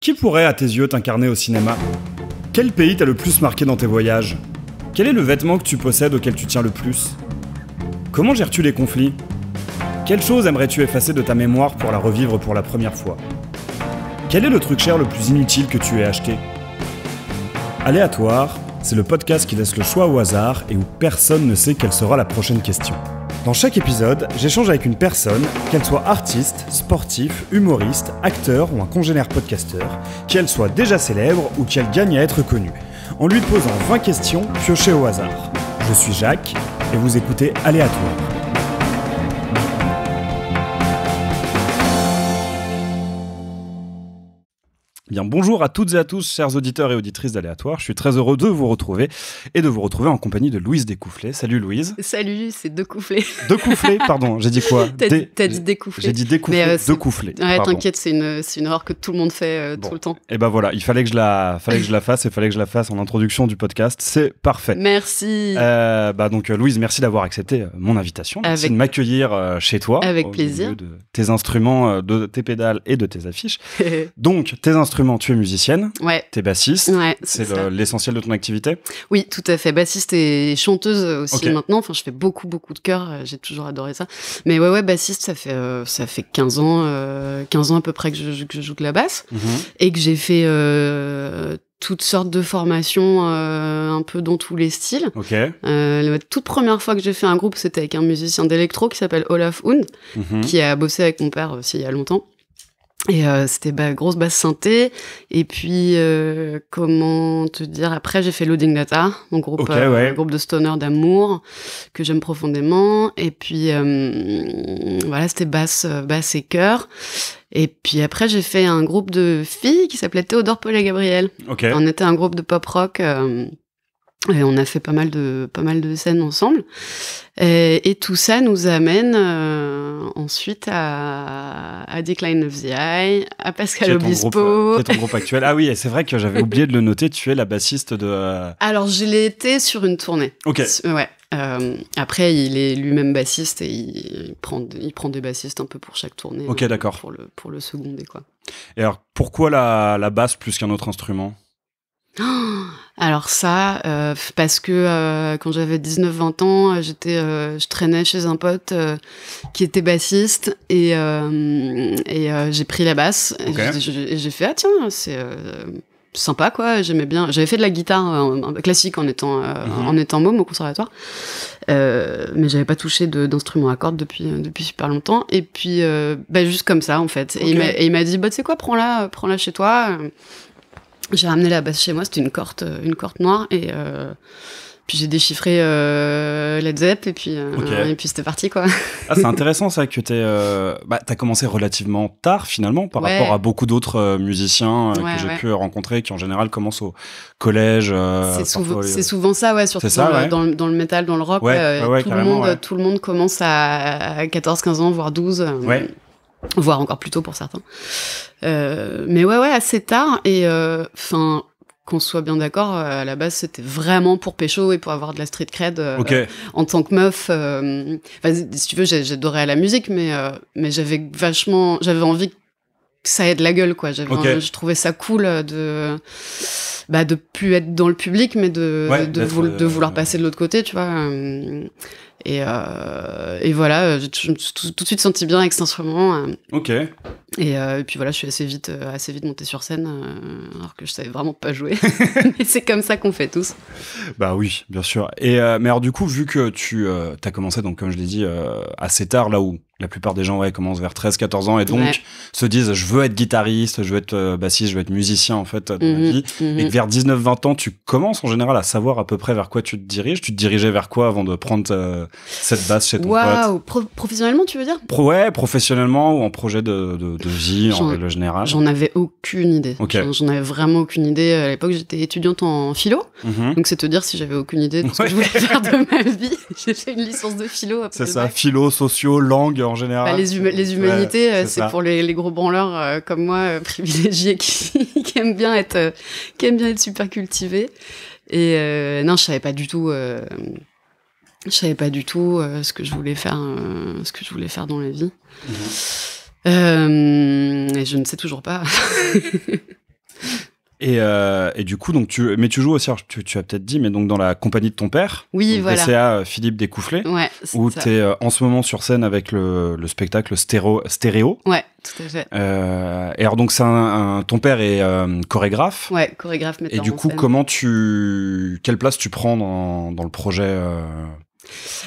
Qui pourrait, à tes yeux, t'incarner au cinéma ? Quel pays t'a le plus marqué dans tes voyages ? Quel est le vêtement que tu possèdes auquel tu tiens le plus ? Comment gères-tu les conflits ? Quelle chose aimerais-tu effacer de ta mémoire pour la revivre pour la première fois ? Quel est le truc cher le plus inutile que tu aies acheté ? Aléatoire, c'est le podcast qui laisse le choix au hasard et où personne ne sait quelle sera la prochaine question. Dans chaque épisode, j'échange avec une personne, qu'elle soit artiste, sportif, humoriste, acteur ou un congénère podcasteur, qu'elle soit déjà célèbre ou qu'elle gagne à être connue, en lui posant 20 questions piochées au hasard. Je suis Jacques et vous écoutez Aléatoire. Bien, bonjour à toutes et à tous, chers auditeurs et auditrices d'Aléatoire. Je suis très heureux de vous retrouver et de vous retrouver en compagnie de Louise Découfflé. Salut Louise. Salut, c'est Decoufflé. Decoufflé, pardon, j'ai dit quoi ? T'as dit Découfflé. J'ai dit Découfflé, Decoufflé. Ouais, t'inquiète, c'est une erreur que tout le monde fait tout le temps. Et ben voilà, il fallait que je la fasse et il fallait que je la fasse en introduction du podcast. C'est parfait. Merci. Donc Louise, merci d'avoir accepté mon invitation. Merci de m'accueillir chez toi. Avec plaisir. Au milieu de tes instruments, de tes pédales et de tes affiches. Donc, tes instruments, tu es musicienne, ouais. T'es bassiste, ouais, c'est l'essentiel de ton activité. Oui, tout à fait, bassiste et chanteuse aussi maintenant, enfin je fais beaucoup de chœurs, j'ai toujours adoré ça. Mais ouais, bassiste, ça fait 15 ans à peu près que je joue de la basse, et que j'ai fait toutes sortes de formations un peu dans tous les styles. La toute première fois que j'ai fait un groupe, c'était avec un musicien d'électro qui s'appelle Olaf Hund, qui a bossé avec mon père aussi il y a longtemps. Et c'était grosse basse synthé, et puis comment te dire, après j'ai fait Loading Data, mon groupe groupe de stoner d'amour que j'aime profondément, et puis voilà, c'était basse et chœur. Et puis après j'ai fait un groupe de filles qui s'appelait Théodore, Paul et Gabriel. On était un groupe de pop rock et on a fait pas mal de scènes ensemble. Et tout ça nous amène ensuite à Decline of the Eye, à Pascal Obispo. Qui est ton groupe actuel. Ah oui, et c'est vrai que j'avais oublié de le noter, tu es la bassiste de... Alors, je l'ai été sur une tournée. Ouais. Après, il est lui-même bassiste et il prend des bassistes un peu pour chaque tournée. D'accord. Pour le seconder, quoi. Et alors, pourquoi la basse plus qu'un autre instrument ? Alors ça, parce que quand j'avais 19-20 ans, je traînais chez un pote qui était bassiste et j'ai pris la basse. Et j'ai fait tiens, c'est sympa quoi, j'aimais bien. J'avais fait de la guitare classique en étant môme au conservatoire, mais j'avais pas touché d'instrument à cordes depuis super longtemps. Et puis juste comme ça en fait. Et il m'a dit tu sais quoi, prends-la chez toi. J'ai ramené la basse chez moi, c'était une corde noire, et puis j'ai déchiffré Led Zepp, et puis c'était parti, quoi. Ah, c'est intéressant ça, que t'as commencé relativement tard finalement par rapport à beaucoup d'autres musiciens que j'ai pu rencontrer, qui en général commencent au collège. C'est souvent ça, surtout dans le métal, dans le rock, tout le monde commence à 14-15 ans, voire 12. Voire encore plus tôt pour certains. Mais assez tard, et qu'on soit bien d'accord, à la base c'était vraiment pour pécho et pour avoir de la street cred en tant que meuf. Si tu veux, j'adorais la musique, mais j'avais envie que ça ait de la gueule, quoi. Je trouvais ça cool de plus être dans le public, mais de vouloir passer de l'autre côté, tu vois. Et voilà, je me suis tout de suite senti bien avec cet instrument. Et puis voilà, je suis assez vite montée sur scène, alors que je savais vraiment pas jouer. Mais c'est comme ça qu'on fait tous. Bah oui, bien sûr. Et mais alors du coup, vu que tu as commencé, donc comme je l'ai dit, assez tard, là où la plupart des gens commencent vers 13-14 ans et donc se disent je veux être guitariste, je veux être bassiste, je veux être musicien en fait dans la vie, et que vers 19-20 ans tu commences en général à savoir à peu près vers quoi tu te diriges. Tu te dirigeais vers quoi avant de prendre cette basse chez ton pote? Professionnellement, tu veux dire? Professionnellement ou en projet de vie en règle générale? J'en avais aucune idée. J'en avais vraiment aucune idée. À l'époque, j'étais étudiante en philo, donc c'est te dire si j'avais aucune idée de ce que je voulais faire de ma vie. J'ai fait une licence de philo après. C'est ça, philo, sociaux, langue en général. Les humanités, c'est pour les gros branleurs comme moi, privilégiés, qui aiment bien être super cultivés. Et non, je savais pas du tout ce que je voulais faire dans la vie. Et je ne sais toujours pas. Et du coup, donc tu joues aussi, alors, tu as peut-être dit, mais donc dans la compagnie de ton père. Oui, voilà. PCA Philippe Découfflé. Ouais, où tu es en ce moment sur scène avec le spectacle Stéréo. Ouais, tout à fait. Et alors, donc, ton père est chorégraphe. Ouais, chorégraphe, metteur en scène. Et du coup, quelle place tu prends dans le projet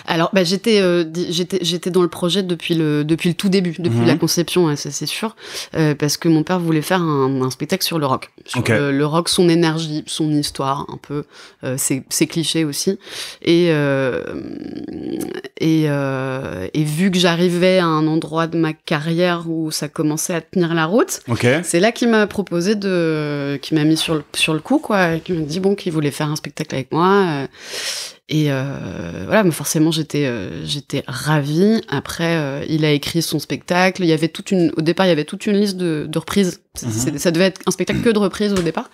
Alors, j'étais dans le projet depuis le tout début, depuis la conception, hein, ça c'est sûr, parce que mon père voulait faire un spectacle sur le rock, le rock, son énergie, son histoire, un peu, ses clichés aussi, et vu que j'arrivais à un endroit de ma carrière où ça commençait à tenir la route, c'est là qu'il m'a proposé qu'il m'a mis sur le coup, quoi, qu'il m'a dit qu'il voulait faire un spectacle avec moi. Et voilà, mais forcément j'étais ravie. Après, il a écrit son spectacle. Au départ, il y avait toute une liste de reprises. Ça devait être un spectacle que de reprises au départ.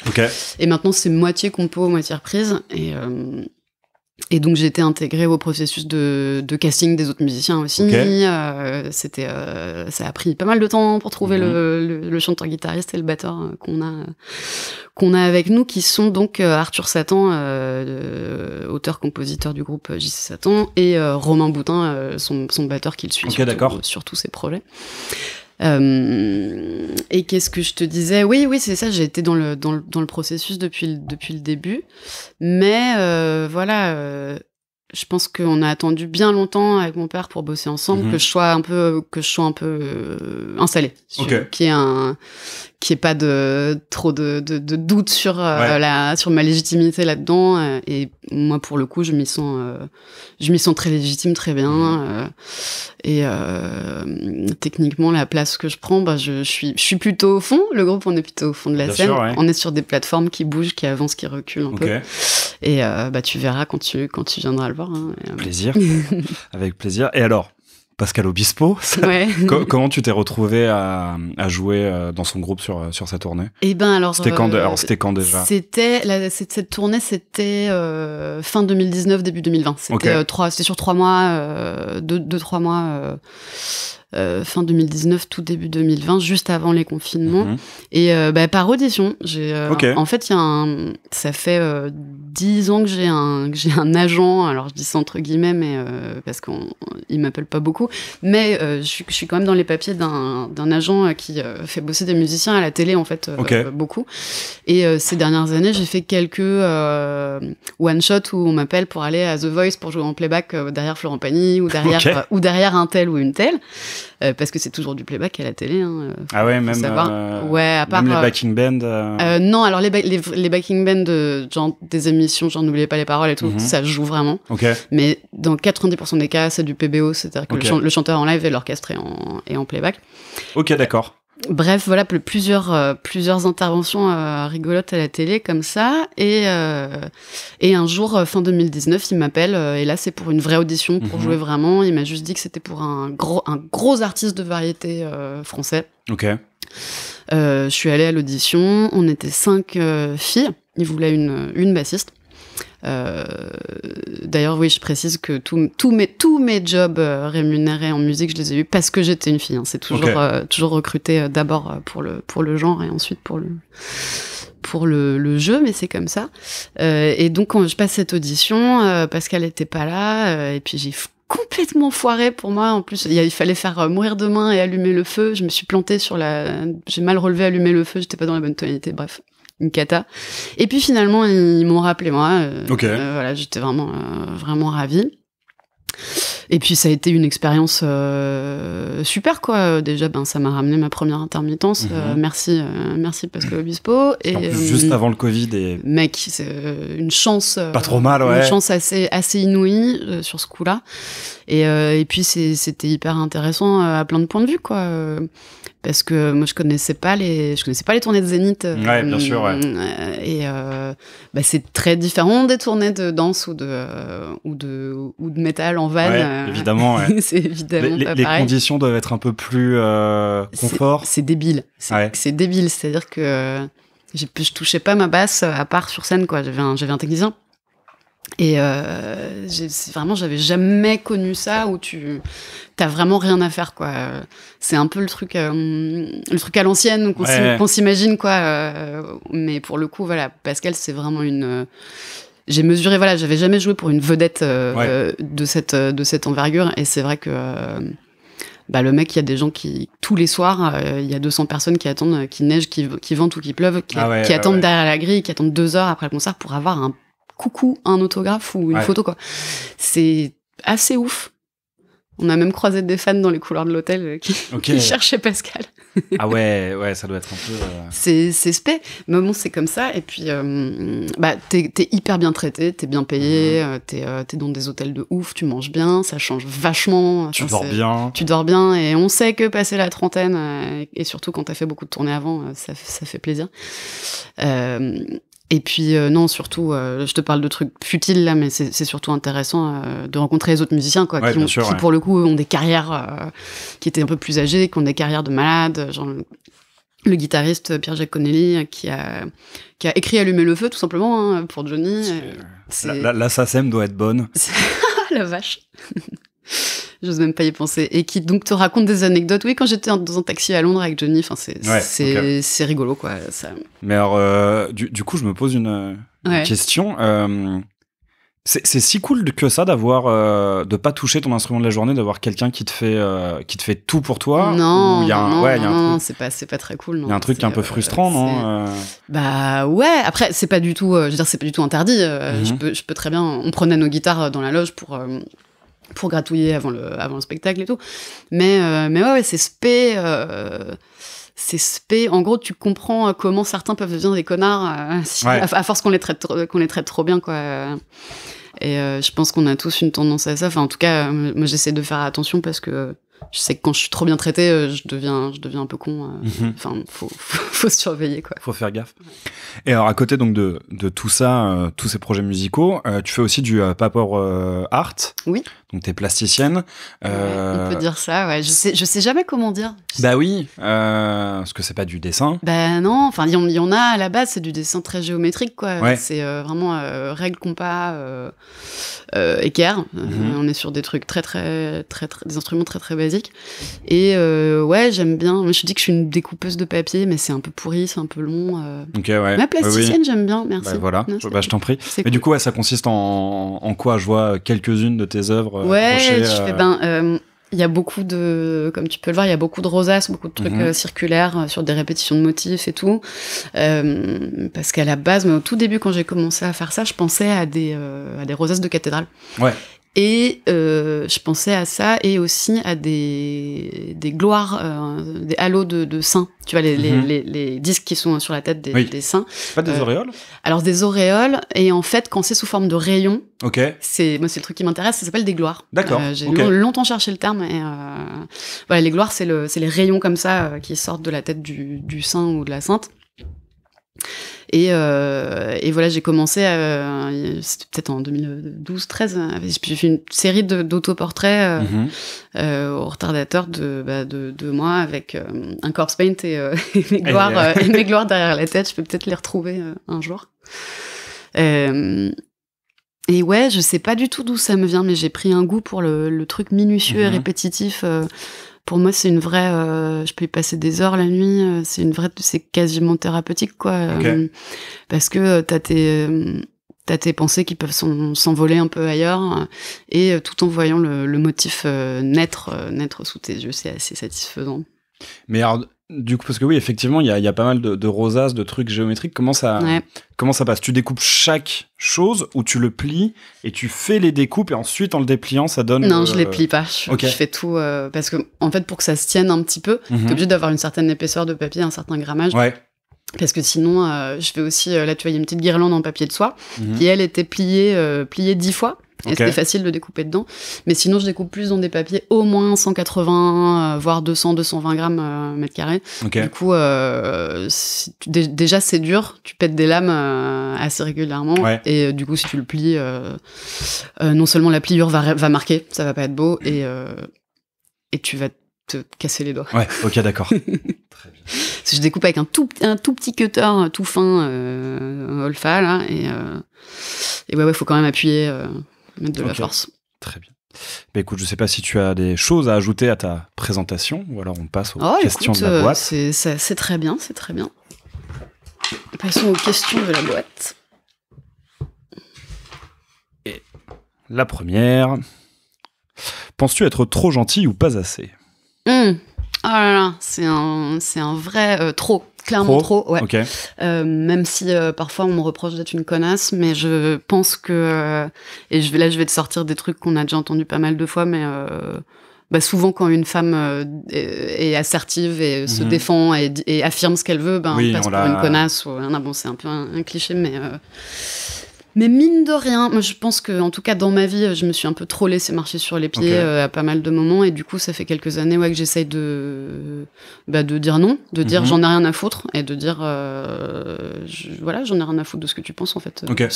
Et maintenant, c'est moitié compo, moitié reprise. Et donc j'ai été intégrée au processus de casting des autres musiciens aussi. Ça a pris pas mal de temps pour trouver le chanteur-guitariste et le batteur qu'on a avec nous, qui sont donc Arthur Satan, auteur-compositeur du groupe JC Satan, et Romain Boutin, son batteur qui le suit sur tous ses projets. Et qu'est-ce que je te disais ? Oui, c'est ça, j'ai été dans le processus depuis le début. Mais voilà, je pense qu'on a attendu bien longtemps avec mon père pour bosser ensemble, que je sois un peu installée, qu'il n'y ait pas trop de doute sur ma légitimité là-dedans. Et moi, pour le coup, je m'y sens très légitime, très bien. Et techniquement, la place que je prends, je suis plutôt au fond. Le groupe, on est plutôt au fond de la scène. Sûr, ouais. On est sur des plateformes qui bougent, qui avancent, qui reculent un peu. Et tu verras quand tu viendras le voir. Hein. Plaisir. Avec plaisir. Et alors, Pascal Obispo, comment tu t'es retrouvé à jouer dans son groupe sur sa tournée ? Eh ben alors, c'était quand déjà ? Cette tournée, c'était fin 2019, début 2020. C'était c'était sur 3 mois, 2-3 mois. Fin 2019, tout début 2020, juste avant les confinements. Et par audition, en fait, ça fait 10 ans que j'ai un agent. Alors je dis ça entre guillemets, mais parce qu'il m'appelle pas beaucoup. Mais je suis quand même dans les papiers d'un agent qui fait bosser des musiciens à la télé, en fait, beaucoup. Et ces dernières années, j'ai fait quelques one shot où on m'appelle pour aller à The Voice pour jouer en playback derrière Florent Pagny ou derrière un tel ou une telle. Parce que c'est toujours du playback à la télé. Hein, ah ouais, même, à part, même les backing bands non, alors les backing bands genre des émissions, genre N'oubliez pas les paroles et tout, ça joue vraiment. Mais dans 90% des cas, c'est du PBO, c'est-à-dire que le chanteur en live et l'orchestre est en playback. Ok, d'accord. Bref, voilà, plusieurs interventions rigolotes à la télé comme ça, et un jour fin 2019, il m'appelle et là c'est pour une vraie audition pour jouer vraiment. Il m'a juste dit que c'était pour un gros artiste de variété français. Je suis allée à l'audition, on était 5 filles, il voulait une bassiste. D'ailleurs, oui, je précise que tous mes jobs rémunérés en musique, je les ai eus parce que j'étais une fille. Hein. C'est toujours recruté d'abord pour le genre et ensuite pour le jeu, mais c'est comme ça. Et donc, quand je passe cette audition, Pascal était pas là, et puis j'ai complètement foiré pour moi. En plus, il fallait faire mourir de main et allumer le feu. Je me suis plantée j'ai mal relevé allumer le feu. J'étais pas dans la bonne tonalité. Bref. Une cata. Et puis finalement, ils m'ont rappelé moi. Voilà, j'étais vraiment ravie. Et puis ça a été une expérience super, quoi. Déjà, ça m'a ramené ma première intermittence. Merci Pascal Obispo. Et en plus, juste avant le Covid. Et... Mec, c'est une chance. Pas trop mal, ouais. Une chance assez inouïe sur ce coup-là. Et puis c'était hyper intéressant à plein de points de vue, quoi. Parce que moi je connaissais pas les tournées de Zénith. Ouais, bien sûr, ouais. Et c'est très différent des tournées de danse ou de métal en van. Ouais, évidemment, ouais. C'est évidemment pas les pareil. Conditions doivent être un peu plus confort. C'est débile. C'est débile, c'est-à-dire que je touchais pas ma basse à part sur scène, quoi. J'avais un technicien. Et vraiment, j'avais jamais connu ça où t'as vraiment rien à faire, quoi. C'est un peu le truc à l'ancienne qu'on s'imagine, quoi. Mais pour le coup, voilà, Pascal, c'est vraiment j'ai mesuré, voilà, j'avais jamais joué pour une vedette de cette envergure, et c'est vrai que le mec, il y a des gens qui, tous les soirs, il y a 200 personnes qui attendent, qu'il neige, qui vente ou qui pleuve, qui attendent derrière la grille, qui attendent 2 heures après le concert pour avoir un coucou, un autographe ou une photo, quoi. C'est assez ouf. On a même croisé des fans dans les couloirs de l'hôtel qui cherchaient Pascal. Ah ouais, ça doit être un peu... C'est spé, mais bon, c'est comme ça. Et puis, t'es hyper bien traité, t'es bien payé, t'es dans des hôtels de ouf, tu manges bien, ça change vachement. Tu dors bien. Tu dors bien, et on sait que passer la trentaine, et surtout quand t'as fait beaucoup de tournées avant, ça fait plaisir. Et puis non, surtout, je te parle de trucs futiles là, mais c'est surtout intéressant de rencontrer les autres musiciens, quoi, qui pour le coup ont des carrières qui étaient un peu plus âgés, qui ont des carrières de malades, genre le guitariste Pierre-Jacques Connelly qui a écrit Allumer le feu, tout simplement, hein, pour Johnny. La SACEM doit être bonne. La vache. J'ose même pas y penser. Et qui donc te raconte des anecdotes. Oui, quand j'étais dans un taxi à Londres avec Johnny, c'est rigolo, quoi. Ça... Mais alors, du coup, je me pose une question. C'est si cool que ça d'avoir de pas toucher ton instrument de la journée, d'avoir quelqu'un qui te fait tout pour toi. Non, c'est pas très cool. Il y a un truc qui est un peu frustrant, non Bah ouais. Après, c'est pas du tout. Je veux dire, c'est pas du tout interdit. Je peux très bien. On prenait nos guitares dans la loge pour gratouiller avant le spectacle et tout. Mais ouais, c'est spé. C'est spé. En gros, tu comprends comment certains peuvent devenir des connards à force qu'on les traite trop bien, quoi. Et je pense qu'on a tous une tendance à ça. Enfin, en tout cas, moi, j'essaie de faire attention parce que je sais que quand je suis trop bien traitée, je deviens un peu con. Enfin, faut se surveiller, quoi. Faut faire gaffe. Et alors, à côté donc de tout ça, tous ces projets musicaux, tu fais aussi du paper art. Oui. Donc, t'es plasticienne. On peut dire ça, ouais. Je sais jamais comment dire. Bah oui, parce que c'est pas du dessin. Bah non, enfin, il y en a à la base, c'est du dessin très géométrique, quoi. Ouais. C'est vraiment règle, compas, équerre. On est sur des trucs très, des instruments très, très basiques. Et ouais, j'aime bien. Je dis que je suis une découpeuse de papier, mais c'est un peu pourri, c'est un peu long. Ok, ouais. Mais plasticienne, j'aime bien, merci. Bah, voilà, je t'en prie. Mais cool. Du coup, ça consiste en quoi? Je vois quelques-unes de tes œuvres. Ouais, il y a beaucoup de, comme tu peux le voir, il y a beaucoup de rosaces, beaucoup de trucs circulaires sur des répétitions de motifs et tout. Parce qu'à la base, mais au tout début, quand j'ai commencé à faire ça, je pensais à des rosaces de cathédrale. Ouais. Et je pensais à ça et aussi à des gloires, des halos de saints. Tu vois, les disques qui sont sur la tête des saints. Pas des auréoles? Alors, des auréoles, et en fait, quand c'est sous forme de rayons, moi, c'est le truc qui m'intéresse, ça s'appelle des gloires. D'accord. J'ai longtemps cherché le terme, et voilà, les gloires, c'est les rayons comme ça qui sortent de la tête du saint ou de la sainte. Et voilà, j'ai commencé, c'était peut-être en 2012-13, j'ai fait une série d'autoportraits au retardateur de moi avec un corpse paint et mes gloires derrière la tête. Je peux peut-être les retrouver un jour. Et ouais, je sais pas du tout d'où ça me vient, mais j'ai pris un goût pour le truc minutieux et répétitif. Pour moi, c'est une vraie... je peux y passer des heures la nuit. C'est quasiment thérapeutique, quoi. Parce que t'as tes pensées qui peuvent s'envoler un peu ailleurs. Et tout en voyant le motif naître sous tes yeux, c'est assez satisfaisant. Mais alors, du coup, parce que oui, effectivement, il y a pas mal de rosaces, de trucs géométriques. Comment ça passe? Tu découpes chaque chose ou tu le plies et tu fais les découpes et ensuite, en le dépliant, ça donne... Non, je les plie pas. Je fais tout parce que, en fait, pour que ça se tienne un petit peu, t'es obligé d'avoir une certaine épaisseur de papier, un certain grammage. Ouais. Parce que sinon, je fais aussi... là, tu vois, il y a une petite guirlande en papier de soie qui, elle, était pliée 10 fois. Et c'était facile de découper dedans. Mais sinon, je découpe plus dans des papiers au moins 180, voire 200, 220 grammes mètre carré. Du coup, déjà, c'est dur. Tu pètes des lames assez régulièrement. Et du coup, si tu le plies, non seulement la pliure va marquer, ça va pas être beau, et tu vas te casser les doigts. Ouais, ok, d'accord. Très bien. Parce que je découpe avec un tout petit cutter tout fin, Olfa, là, et ouais, faut quand même appuyer, mettre de la force. Très bien. Bah écoute, je sais pas si tu as des choses à ajouter à ta présentation, ou alors on passe aux questions de la boîte. C'est très bien, c'est très bien. Passons aux questions de la boîte. Et la première... Penses-tu être trop gentil ou pas assez? Oh là là, c'est un vrai trop. Clairement trop, ouais. Okay. Même si parfois on me reproche d'être une connasse, mais je pense que et je vais te sortir des trucs qu'on a déjà entendus pas mal de fois, mais souvent quand une femme est assertive et se défend et affirme ce qu'elle veut, on passe pour une connasse ou bon, c'est un peu un cliché, mais mine de rien, moi je pense que en tout cas dans ma vie, je me suis un peu trop laissé marcher sur les pieds à pas mal de moments, et du coup ça fait quelques années que j'essaye de dire non, de dire j'en ai rien à foutre, et de dire j'en ai rien à foutre de ce que tu penses en fait. Ok.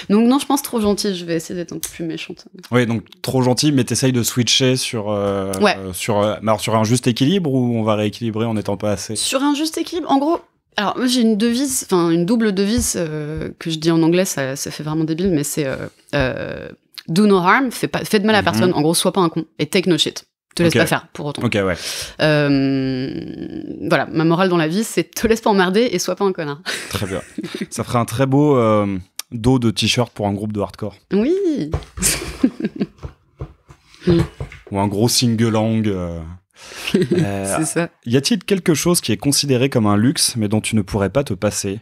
Donc non, je pense trop gentil, je vais essayer d'être un peu plus méchante. Oui, donc trop gentil, mais t'essayes de switcher sur un juste équilibre, ou on va rééquilibrer en n'étant pas assez? Sur un juste équilibre, en gros. Alors, moi, j'ai une double devise que je dis en anglais, ça fait vraiment débile, mais c'est do no harm, fais de mal à personne. En gros, sois pas un con et take no shit. Te laisse pas faire pour autant. Ok, ouais. Voilà, ma morale dans la vie, c'est te laisse pas emmerder et sois pas un connard. Très bien. Ça ferait un très beau dos de t-shirt pour un groupe de hardcore. Oui. Ou un gros single-lang. C'est ça. Y a-t-il quelque chose qui est considéré comme un luxe, mais dont tu ne pourrais pas te passer?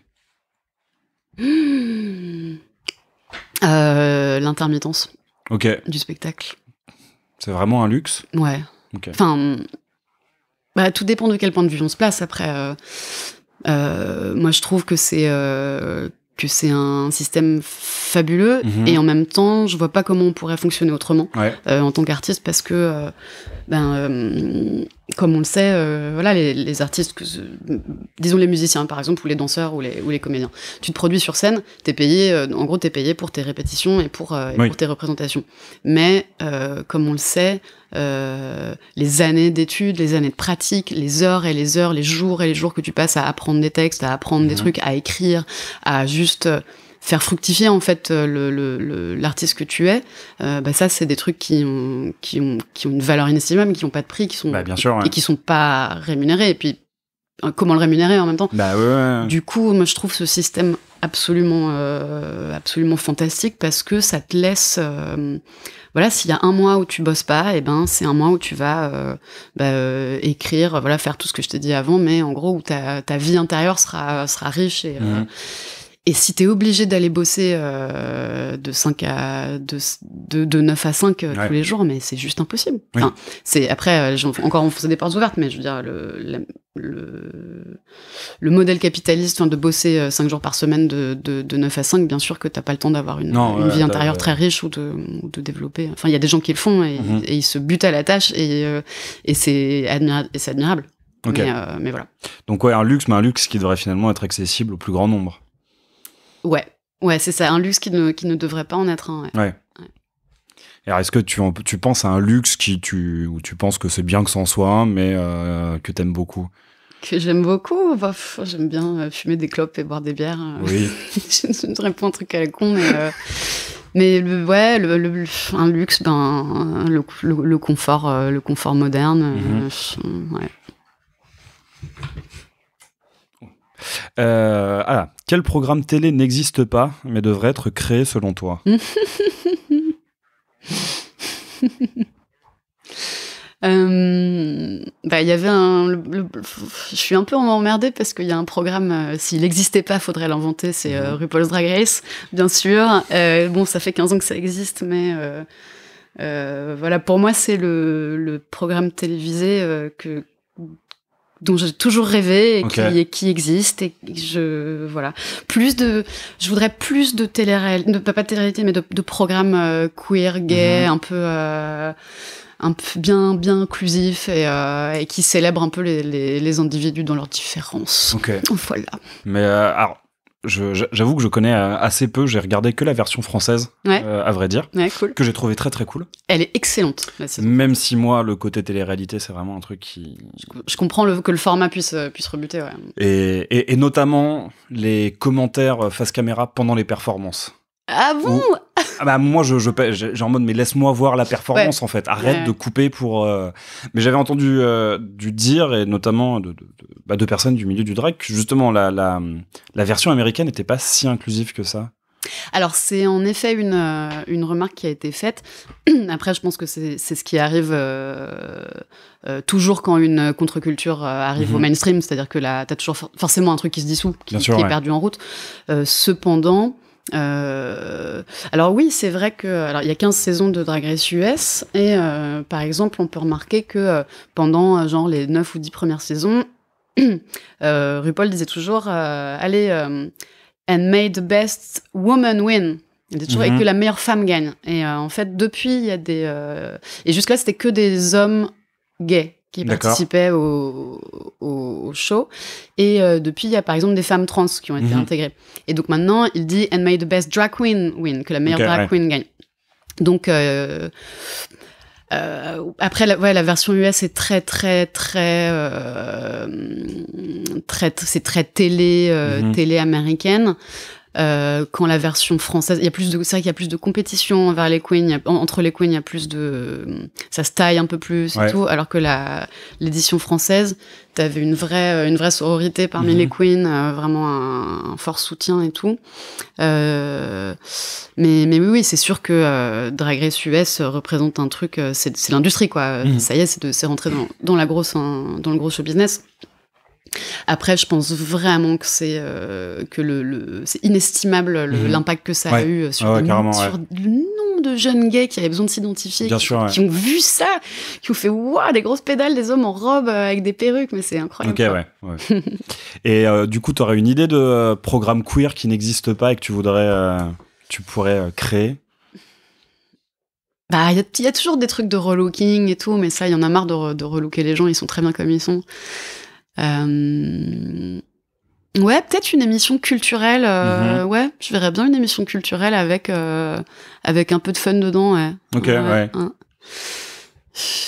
L'intermittence. Ok. Du spectacle. C'est vraiment un luxe? Ouais. Okay. Enfin, tout dépend de quel point de vue on se place. Après, moi, je trouve que c'est un système fabuleux, et en même temps, je vois pas comment on pourrait fonctionner autrement en tant qu'artiste, parce que comme on le sait, les artistes, disons les musiciens par exemple, ou les danseurs, ou les comédiens, tu te produis sur scène, t'es payé, en gros t'es payé pour tes répétitions et pour tes représentations. Mais comme on le sait, les années d'études, les années de pratique, les heures et les heures, les jours et les jours que tu passes à apprendre des textes, à apprendre des trucs, à écrire, à juste faire fructifier en fait l'artiste que tu es, ça c'est des trucs qui ont une valeur inestimable, qui ont pas de prix, qui sont bien sûr, et qui sont pas rémunérés. Et puis comment le rémunérer en même temps? Du coup, moi je trouve ce système absolument fantastique, parce que ça te laisse s'il y a un mois où tu bosses pas, c'est un mois où tu vas écrire, faire tout ce que je t'ai dit avant, mais en gros où ta vie intérieure sera riche, et si t'es obligé d'aller bosser de 9 à 5 tous les jours, mais c'est juste impossible. Oui. Enfin, après, encore on faisait des portes ouvertes, mais je veux dire, le modèle capitaliste, de bosser 5 jours par semaine de 9 à 5, bien sûr que t'as pas le temps d'avoir une vie intérieure très riche, ou de développer. Enfin, il y a des gens qui le font, et ils se butent à la tâche, et c'est admirable. Okay. Mais voilà. Donc un luxe, mais un luxe qui devrait finalement être accessible au plus grand nombre. Ouais, c'est ça, un luxe qui ne devrait pas en être un. Ouais. Alors, est-ce que tu penses à un luxe où tu penses que c'est bien que c'en soit un, mais que t'aimes beaucoup? Que j'aime beaucoup? J'aime bien fumer des clopes et boire des bières. Oui. Je ne réponds un truc à la con, mais un luxe, le confort moderne. Ouais. Quel programme télé n'existe pas, mais devrait être créé selon toi? Il y avait je suis un peu emmerdée, parce qu'il y a un programme, s'il n'existait pas, faudrait l'inventer, c'est RuPaul's Drag Race, bien sûr. Ça fait 15 ans que ça existe, mais pour moi, c'est le programme télévisé dont j'ai toujours rêvé, et qui existe, et je voudrais plus de télé-réalité, pas de télé-réalité, mais de programmes queer, gay, un peu bien inclusif, et qui célèbre un peu les individus dans leurs différences. Okay. Voilà. Mais alors, j'avoue que je connais assez peu. J'ai regardé que la version française, à vrai dire, cool. Que j'ai trouvé très très cool. Elle est excellente. Même si moi, le côté télé-réalité, c'est vraiment un truc qui... Je comprends que le format puisse rebuter, ouais. Et notamment les commentaires face caméra pendant les performances. Ah bon? Moi, j'ai en mode, mais laisse-moi voir la performance, en fait. Arrête de couper pour... Mais j'avais entendu du dire, et notamment de personnes du milieu du drag, que justement, la version américaine n'était pas si inclusive que ça. Alors, c'est en effet une remarque qui a été faite. Après, je pense que c'est ce qui arrive toujours quand une contre-culture arrive au mainstream, c'est-à-dire que là, t'as toujours forcément un truc qui se dissout, qui est perdu en route. Cependant... alors oui, c'est vrai que il y a 15 saisons de Drag Race US et par exemple, on peut remarquer que pendant genre les 9 ou 10 premières saisons, RuPaul disait toujours allez and may the best woman win. Il disait toujours et que la meilleure femme gagne. Et en fait, depuis il y a des et jusque-là, c'était que des hommes gays qui participaient au show. Et depuis, il y a par exemple des femmes trans qui ont été intégrées. Et donc maintenant, il dit « And may the best drag queen win », que la meilleure drag queen gagne. Donc, après, la version US est très c'est très télé américaine. Quand la version française, c'est vrai qu'il y a plus de compétition envers les queens, entre les queens, il y a plus de, ça se taille un peu plus et tout, alors que l'édition française, t'avais une vraie sororité parmi les queens, vraiment un fort soutien et tout. Mais oui, c'est sûr que Drag Race US représente un truc, c'est l'industrie, quoi. Ça y est, c'est rentré dans le gros show business. Après, je pense vraiment que c'est inestimable l'impact que ça a eu sur le nombre de jeunes gays qui avaient besoin de s'identifier, qui ont vu ça, qui ont fait waouh, des grosses pédales, des hommes en robe avec des perruques, mais c'est incroyable. Ok, ouais. Et du coup, tu aurais une idée de programme queer qui n'existe pas et que tu pourrais créer? Bah, il y a toujours des trucs de relooking et tout, mais ça, il y en a marre de relooker les gens, ils sont très bien comme ils sont. Ouais, peut-être une émission culturelle. Ouais, je verrais bien une émission culturelle avec un peu de fun dedans. Ouais. Ok, ouais.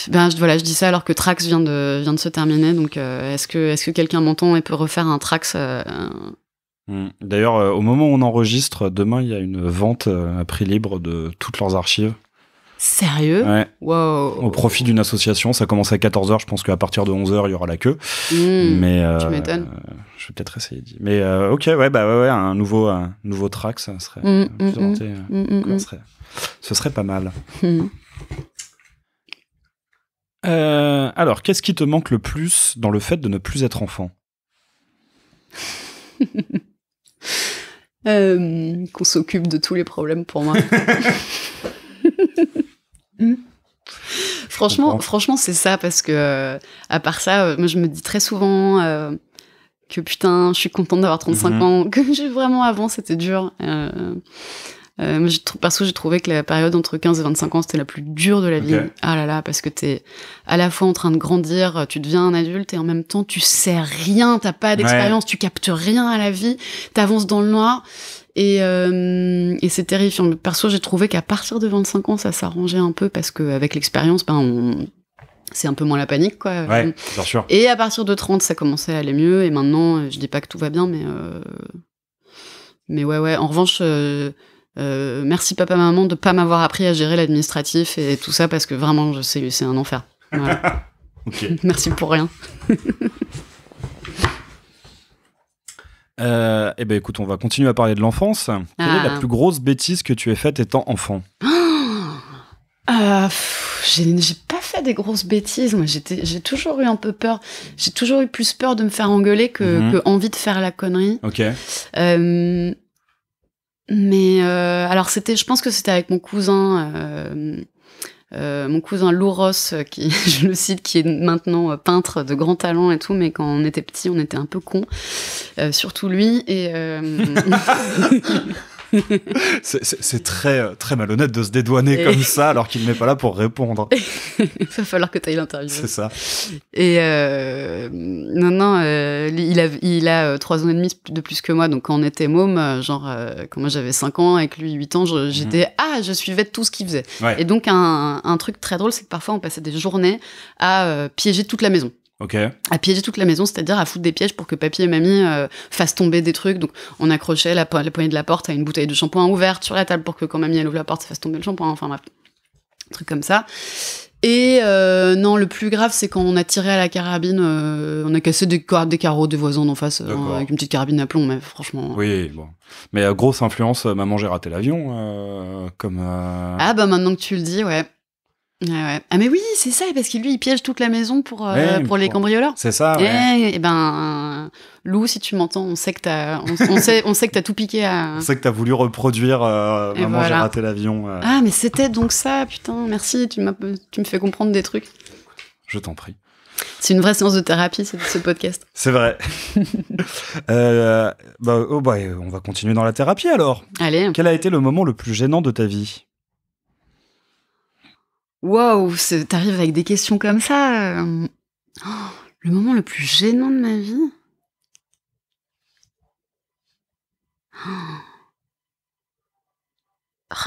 Ben je dis ça alors que Trax vient de se terminer. Donc, est-ce que quelqu'un m'entend et peut refaire un Trax D'ailleurs, au moment où on enregistre, demain il y a une vente à prix libre de toutes leurs archives. Sérieux? Ouais. Wow. Au profit d'une association, ça commence à 14h, je pense qu'à partir de 11h, il y aura la queue. Mais tu m'étonnes. Je vais peut-être essayer. Mais ok, un nouveau track, ça serait ce serait pas mal. Alors, qu'est-ce qui te manque le plus dans le fait de ne plus être enfant? Qu'on s'occupe de tous les problèmes pour moi. Franchement, c'est ça, parce que à part ça, moi je me dis très souvent que putain, je suis contente d'avoir 35 ans, que vraiment avant c'était dur. Moi, perso, j'ai trouvé que la période entre 15 et 25 ans, c'était la plus dure de la vie. Ah là là, parce que t'es à la fois en train de grandir, tu deviens un adulte, et en même temps, tu sais rien, t'as pas d'expérience, tu captes rien à la vie, t'avances dans le noir. Et c'est terrifiant. Perso, j'ai trouvé qu'à partir de 25 ans, ça s'arrangeait un peu, parce qu'avec l'expérience, c'est un peu moins la panique, quoi. Ouais, bien sûr. Et à partir de 30, ça commençait à aller mieux, et maintenant, je dis pas que tout va bien, mais ouais. En revanche, merci papa, maman de pas m'avoir appris à gérer l'administratif et tout ça, parce que vraiment, c'est un enfer. Voilà. Okay. Merci pour rien. Eh ben écoute, on va continuer à parler de l'enfance. Quelle est la plus grosse bêtise que tu aies faite étant enfant? J'ai pas fait des grosses bêtises. Moi, j'ai toujours eu un peu peur. J'ai toujours eu plus peur de me faire engueuler que envie de faire la connerie. Ok. Mais alors je pense que c'était avec mon cousin Louros, qui, je le cite, qui est maintenant peintre de grand talent et tout, mais quand on était petit, on était un peu cons, surtout lui. Et C'est très, très malhonnête de se dédouaner comme ça alors qu'il n'est pas là pour répondre. Il va falloir que tu ailles l'interviewer. C'est ça. Et non, il a 3 ans et demi de plus que moi, donc quand on était môme, quand moi j'avais 5 ans et que lui 8 ans, j'étais je suivais tout ce qu'il faisait. Ouais. Et donc un truc très drôle, c'est que parfois on passait des journées à piéger toute la maison. Okay. À piéger toute la maison, c'est-à-dire à foutre des pièges pour que papy et mamie fassent tomber des trucs. Donc on accrochait la poignée de la porte à une bouteille de shampoing ouverte sur la table pour que quand mamie elle ouvre la porte, ça fasse tomber le shampoing. Enfin bref, un truc comme ça. Et non, le plus grave, c'est quand on a tiré à la carabine, on a cassé des carreaux des voisins d'en face avec une petite carabine à plomb, mais franchement... Oui, bon. Mais grosse influence, Maman, j'ai raté l'avion, comme... Ah bah maintenant que tu le dis, ouais. Ouais. Ah mais oui, c'est ça, parce que lui, il piège toute la maison pour les cambrioleurs. C'est ça, ouais. Et ben, Lou, si tu m'entends, on sait que t'as tout piqué à... On sait que t'as voulu reproduire Maman, j'ai raté l'avion. Ah, mais c'était donc ça, putain, merci, tu me fais comprendre des trucs. Je t'en prie. C'est une vraie séance de thérapie, ce podcast. C'est vrai. On va continuer dans la thérapie, alors. Allez. Quel a été le moment le plus gênant de ta vie ? Waouh, t'arrives avec des questions comme ça. Le moment le plus gênant de ma vie.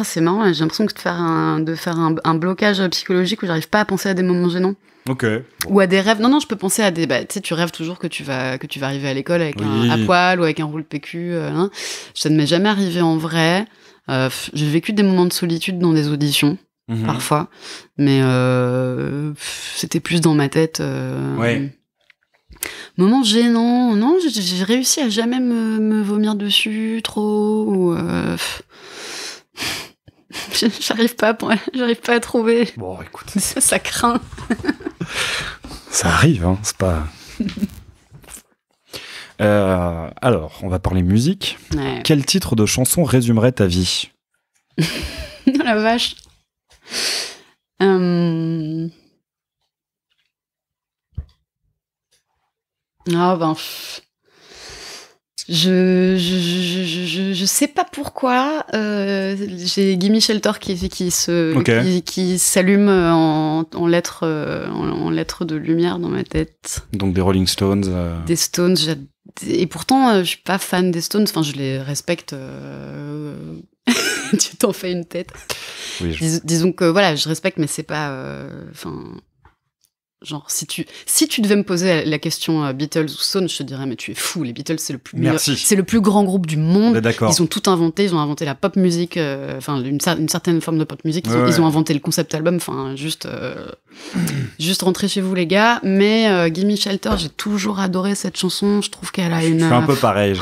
C'est marrant, j'ai l'impression que de faire un blocage psychologique où j'arrive pas à penser à des moments gênants. Ok. Ou à des rêves. Non, je peux penser à des... tu sais, tu rêves toujours que tu vas arriver à l'école avec à poil ou avec un roule PQ. Ça ne m'est jamais arrivé en vrai. J'ai vécu des moments de solitude dans des auditions. Parfois, mais c'était plus dans ma tête. Ouais. Moment gênant, non, j'ai réussi à jamais me vomir dessus trop. Ou, j'arrive pas à trouver. Bon, écoute, ça craint. Ça arrive, hein, c'est pas. Alors, on va parler musique. Ouais. Quel titre de chanson résumerait ta vie ? La vache. Je sais pas pourquoi j'ai Gimme Shelter qui s'allume en lettres de lumière dans ma tête. Donc des Rolling Stones. Des Stones, et pourtant je suis pas fan des Stones, enfin je les respecte. Tu t'en fais une tête. Oui, disons que voilà, je respecte, mais c'est pas genre si tu devais me poser la question Beatles ou Stones, je te dirais mais tu es fou, les Beatles c'est le plus grand groupe du monde. Ils ont tout inventé, ils ont inventé la pop musique, une certaine forme de pop musique, ils ont inventé le concept album, juste rentrez chez vous les gars. Mais Gimme Shelter, j'ai toujours adoré cette chanson, je trouve qu'elle a une... Je suis un peu pareil,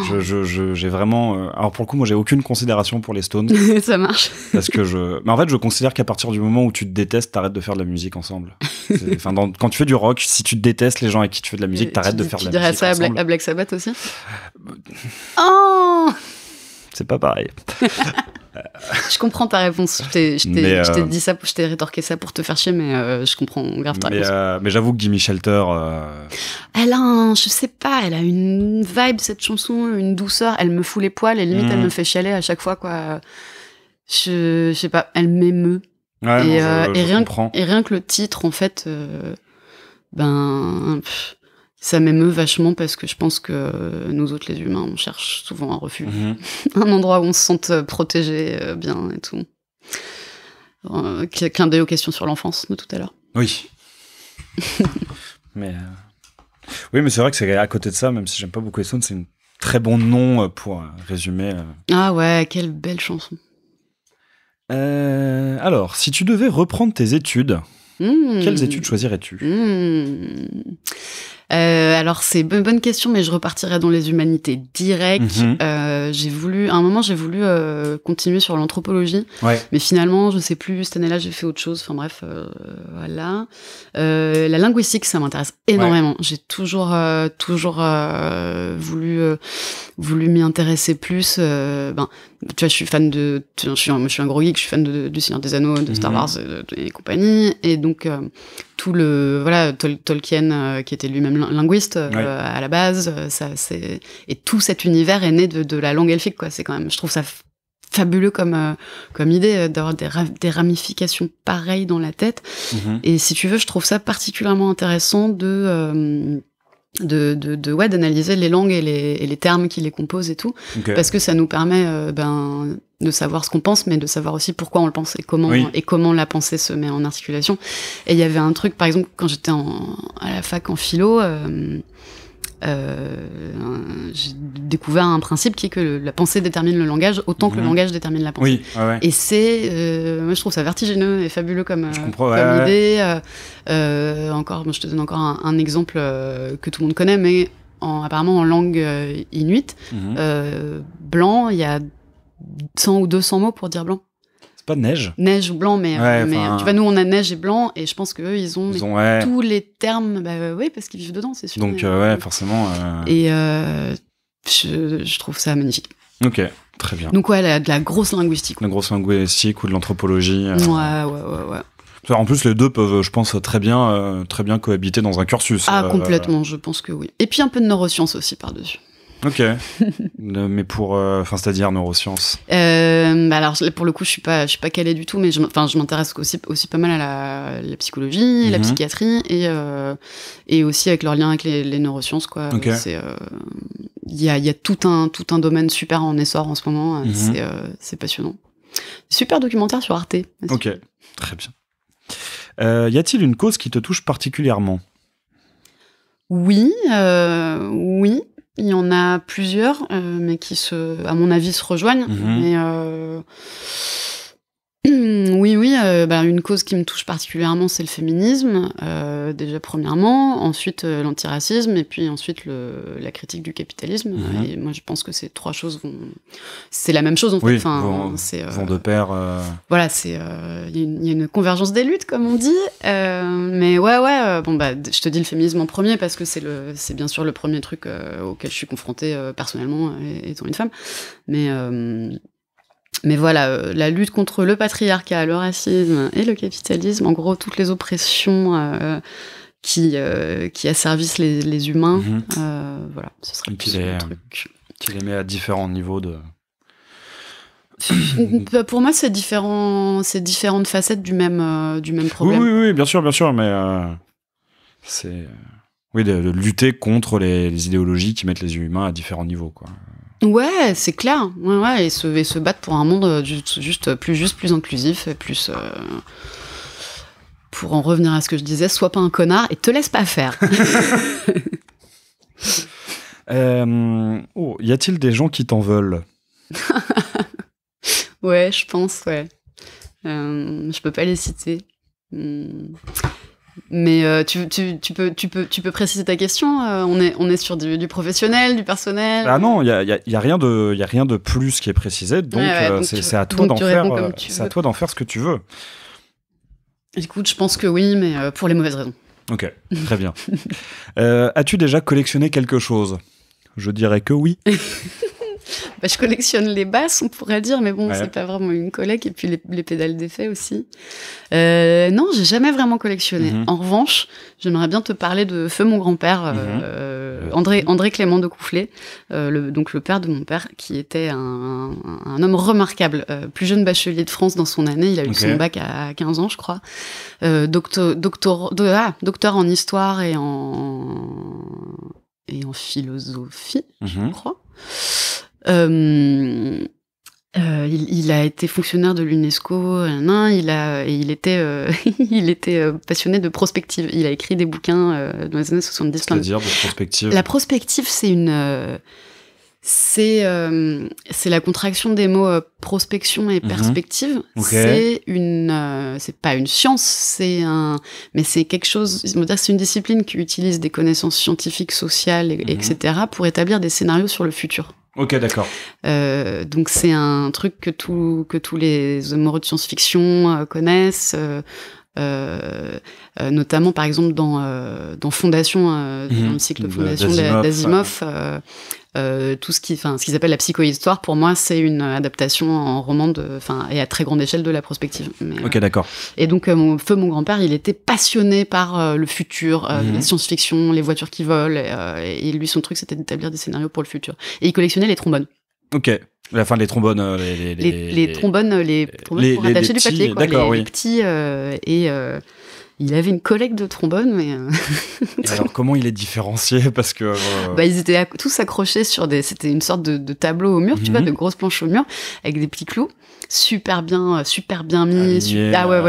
j'ai vraiment... alors pour le coup, moi j'ai aucune considération pour les Stones. Ça marche. Parce que mais en fait je considère qu'à partir du moment où tu te détestes, t'arrêtes de faire de la musique ensemble. Quand tu fais du rock, si tu détestes les gens avec qui tu fais de la musique, t'arrêtes de faire de la musique ensemble. Tu dirais ça à Black Sabbath aussi? Oh, c'est pas pareil. Je comprends ta réponse. Je t'ai dit ça, je t'ai rétorqué ça pour te faire chier, mais je comprends grave ta réponse. Mais j'avoue que Gimme Shelter... Elle a je sais pas, elle a une vibe, cette chanson, une douceur, elle me fout les poils et limite elle me fait chialer à chaque fois, quoi. Je sais pas, elle m'émeut. Ouais, et rien que le titre, en fait, ça m'émeut vachement parce que je pense que nous autres, les humains, on cherche souvent un refuge, un endroit où on se sente protégé, bien et tout. Clin d'œil aux questions sur l'enfance de tout à l'heure. Oui. mais c'est vrai que c'est à côté de ça, même si j'aime pas beaucoup les Stones, c'est un très bon nom pour résumer. Ah ouais, quelle belle chanson. Alors, si tu devais reprendre tes études, quelles études choisirais-tu ? Alors c'est bonne question, mais je repartirais dans les humanités direct. À un moment j'ai voulu continuer sur l'anthropologie, mais finalement je sais plus, cette année-là j'ai fait autre chose. Enfin bref, voilà. La linguistique, ça m'intéresse énormément. J'ai toujours voulu m'y intéresser plus. Tu vois, je suis fan je suis un gros geek, je suis fan du Seigneur des Anneaux, de Star Wars et compagnie, et donc tout Tolkien qui était lui-même linguiste à la base, et tout cet univers est né de la langue elfique, quoi. C'est quand même, je trouve ça fabuleux comme idée d'avoir des ramifications pareilles dans la tête. Et si tu veux, je trouve ça particulièrement intéressant d'analyser les langues et les termes qui les composent et tout, parce que ça nous permet de savoir ce qu'on pense, mais de savoir aussi pourquoi on le pense et comment la pensée se met en articulation. Et il y avait un truc, par exemple, quand j'étais à la fac en philo, j'ai découvert un principe qui est que la pensée détermine le langage autant que le langage détermine la pensée. Et c'est, moi je trouve ça vertigineux et fabuleux comme idée. Moi je te donne encore un exemple que tout le monde connaît, mais apparemment en langue inuit, blanc, il y a 100 ou 200 mots pour dire blanc. C'est pas neige. Neige ou blanc, mais tu vois, nous on a neige et blanc, et je pense qu'eux ils ont tous les termes, oui, parce qu'ils vivent dedans, c'est sûr. Donc forcément. Et je trouve ça magnifique. Ok, très bien. Donc de la grosse linguistique. La grosse linguistique ou de l'anthropologie. Ouais. En plus, les deux peuvent, je pense, très bien cohabiter dans un cursus. Complètement, je pense que oui. Et puis un peu de neurosciences aussi par-dessus. Ok. Mais c'est-à-dire neurosciences. Alors pour le coup, je suis pas calée du tout, mais je m'intéresse aussi pas mal à la psychologie, la psychiatrie et aussi avec leur lien avec les neurosciences, quoi. Il y a tout un domaine super en essor en ce moment. C'est passionnant. Super documentaire sur Arte. Ok, très bien. Y a-t-il une cause qui te touche particulièrement ? Oui. Il y en a plusieurs, mais qui, à mon avis, se rejoignent. Mais une cause qui me touche particulièrement, c'est le féminisme, déjà premièrement, ensuite l'antiracisme, et puis ensuite la critique du capitalisme. Et moi, je pense que ces trois choses c'est la même chose en fait. Vont de pair. Voilà, il y a une convergence des luttes, comme on dit. Mais je te dis le féminisme en premier parce que c'est bien sûr le premier truc auquel je suis confrontée personnellement, étant une femme. Mais voilà, la lutte contre le patriarcat, le racisme et le capitalisme, en gros, toutes les oppressions qui asservissent les humains, voilà, ce serait plus le truc. Qui les met à différents niveaux de... Pour moi, c'est différentes facettes du même problème. Oui, bien sûr, mais c'est... Oui, de lutter contre les idéologies qui mettent les humains à différents niveaux, quoi. Ouais, c'est clair. Ouais, et se battre pour un monde juste plus inclusif, et plus... Pour en revenir à ce que je disais, sois pas un connard et te laisse pas faire. Y a-t-il des gens qui t'en veulent ? Ouais, je pense, ouais. Je peux pas les citer. Mais tu peux préciser ta question. On est sur du professionnel, du personnel. Ah non, il y a rien de plus qui est précisé, donc c'est à toi d'en faire. C'est à toi d'en faire ce que tu veux. Écoute, je pense que oui, mais pour les mauvaises raisons. Ok, très bien. As-tu déjà collectionné quelque chose ? Je dirais que oui. Je collectionne les basses, on pourrait dire, mais bon, c'est pas vraiment une collecte. Et puis les pédales d'effet aussi. Non, j'ai jamais vraiment collectionné. En revanche, j'aimerais bien te parler de Feu mon grand-père, André Clément de Coufflet, donc le père de mon père, qui était un homme remarquable, plus jeune bachelier de France dans son année. Il a eu son bac à 15 ans, je crois. Docteur en histoire et en philosophie, je crois. Il a été fonctionnaire de l'UNESCO, il était passionné de prospective. Il a écrit des bouquins dans les années 70. C'est-à-dire de prospective. La prospective, c'est la contraction des mots prospection et perspective. C'est pas une science, mais c'est quelque chose. C'est une discipline qui utilise des connaissances scientifiques, sociales, etc. pour établir des scénarios sur le futur. Ok, d'accord. Donc c'est un truc que tous les amoureux de science-fiction connaissent, notamment par exemple dans Fondation, dans le cycle Fondation d'Asimov. Tout ce qui s'appelle la psychohistoire, pour moi, c'est une adaptation en roman et à très grande échelle de la prospective. Ok, d'accord. Et donc, mon grand-père, il était passionné par le futur, la science-fiction, les voitures qui volent, et lui, son truc, c'était d'établir des scénarios pour le futur. Et il collectionnait les trombones. Ok. Enfin, les trombones, les trombones pour attacher du papier, quoi. Les petits, il avait une collecte de trombones, mais... Et alors, comment il est différencié? Parce que... ils étaient tous accrochés sur C'était une sorte de tableau au mur, tu vois, de grosses planches au mur, avec des petits clous, super bien mis,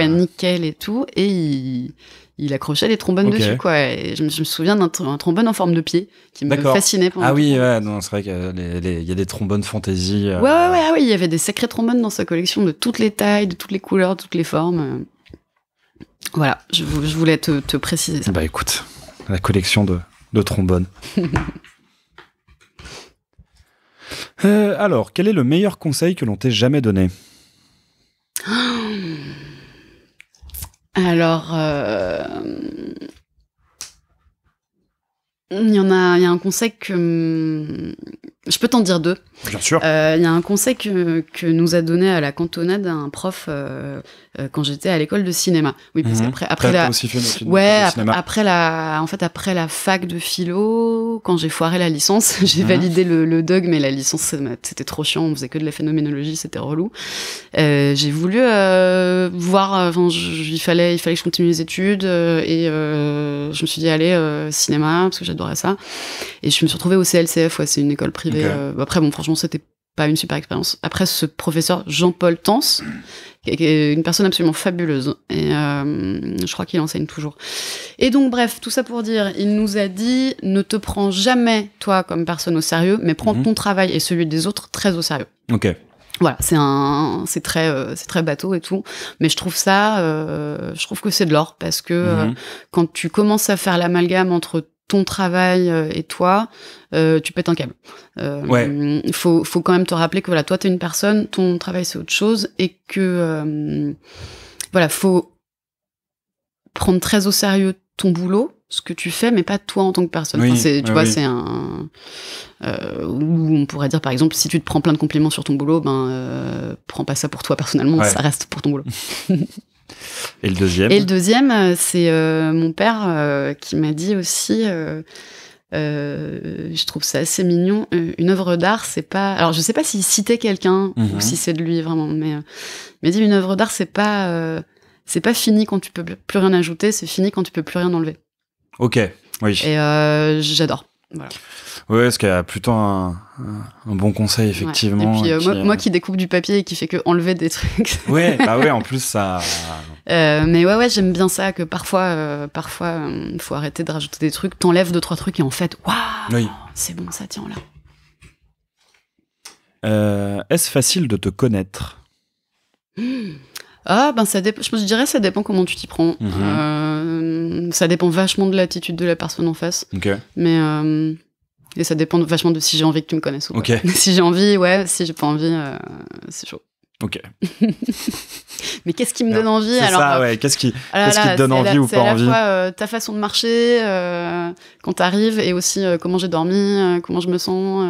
nickel et tout, et il accrochait les trombones dessus, quoi. Et je me souviens d'un trombone en forme de pied qui me fascinait. Ah oui, non, c'est vrai qu'il y a des trombones fantasy. Ouais, il y avait des sacrés trombones dans sa collection de toutes les tailles, de toutes les couleurs, de toutes les formes. Voilà, je voulais te préciser ça. Bah écoute, la collection de trombones. Alors, quel est le meilleur conseil que l'on t'ait jamais donné? Alors, il y a un conseil que... Je peux t'en dire deux. Bien sûr. Il y a un conseil que nous a donné à la cantonade un prof quand j'étais à l'école de cinéma. Oui, parce qu'après la... aussi fait après la fac de philo, quand j'ai foiré la licence, j'ai validé le DUG, mais la licence, c'était trop chiant, on faisait que de la phénoménologie, c'était relou. J'ai voulu voir... il fallait que je continue les études, et je me suis dit, allez, cinéma, parce que j'adorais ça. Et je me suis retrouvée au CLCF, c'est une école privée. Après, franchement, c'était pas une super expérience. Après, ce professeur Jean-Paul Tance, qui est une personne absolument fabuleuse, et je crois qu'il enseigne toujours. Et donc, bref, tout ça pour dire, il nous a dit, ne te prends jamais, toi, comme personne au sérieux, mais prends ton travail et celui des autres très au sérieux. Ok. Voilà, c'est très bateau et tout, mais je trouve que c'est de l'or, parce que quand tu commences à faire l'amalgame entre ton travail et toi, tu pètes un câble. Faut quand même te rappeler que voilà, toi t'es une personne, ton travail c'est autre chose, et que faut prendre très au sérieux ton boulot, ce que tu fais, mais pas toi en tant que personne. C'est un où on pourrait dire par exemple, si tu te prends plein de compliments sur ton boulot, prends pas ça pour toi personnellement, ça reste pour ton boulot. Et le deuxième, c'est mon père qui m'a dit aussi, je trouve ça assez mignon, une œuvre d'art, c'est pas... Alors, je sais pas s'il citait quelqu'un ou si c'est de lui, vraiment, mais il m'a dit, une œuvre d'art, c'est pas fini quand tu peux plus rien ajouter, c'est fini quand tu peux plus rien enlever. Ok, oui. Et j'adore, voilà. Ouais, ce qui a plutôt un bon conseil, effectivement. Et puis, moi qui découpe du papier et qui fait que enlever des trucs. En plus, ça... mais j'aime bien ça, que parfois, faut arrêter de rajouter des trucs, t'enlèves 2-3 trucs et en fait, waouh, c'est bon, ça tient là. Est-ce facile de te connaître? Ça dépend. Je dirais ça dépend comment tu t'y prends. Ça dépend vachement de l'attitude de la personne en face. Mais... Et ça dépend vachement de si j'ai envie que tu me connaisses ou pas. Si j'ai envie, si j'ai pas envie, c'est chaud. Ok. Mais qu'est-ce qui me donne envie? C'est alors, ça, qu'est-ce qui te donne envie ou pas envie? C'est à la fois ta façon de marcher quand t'arrives, et aussi comment j'ai dormi, comment je me sens.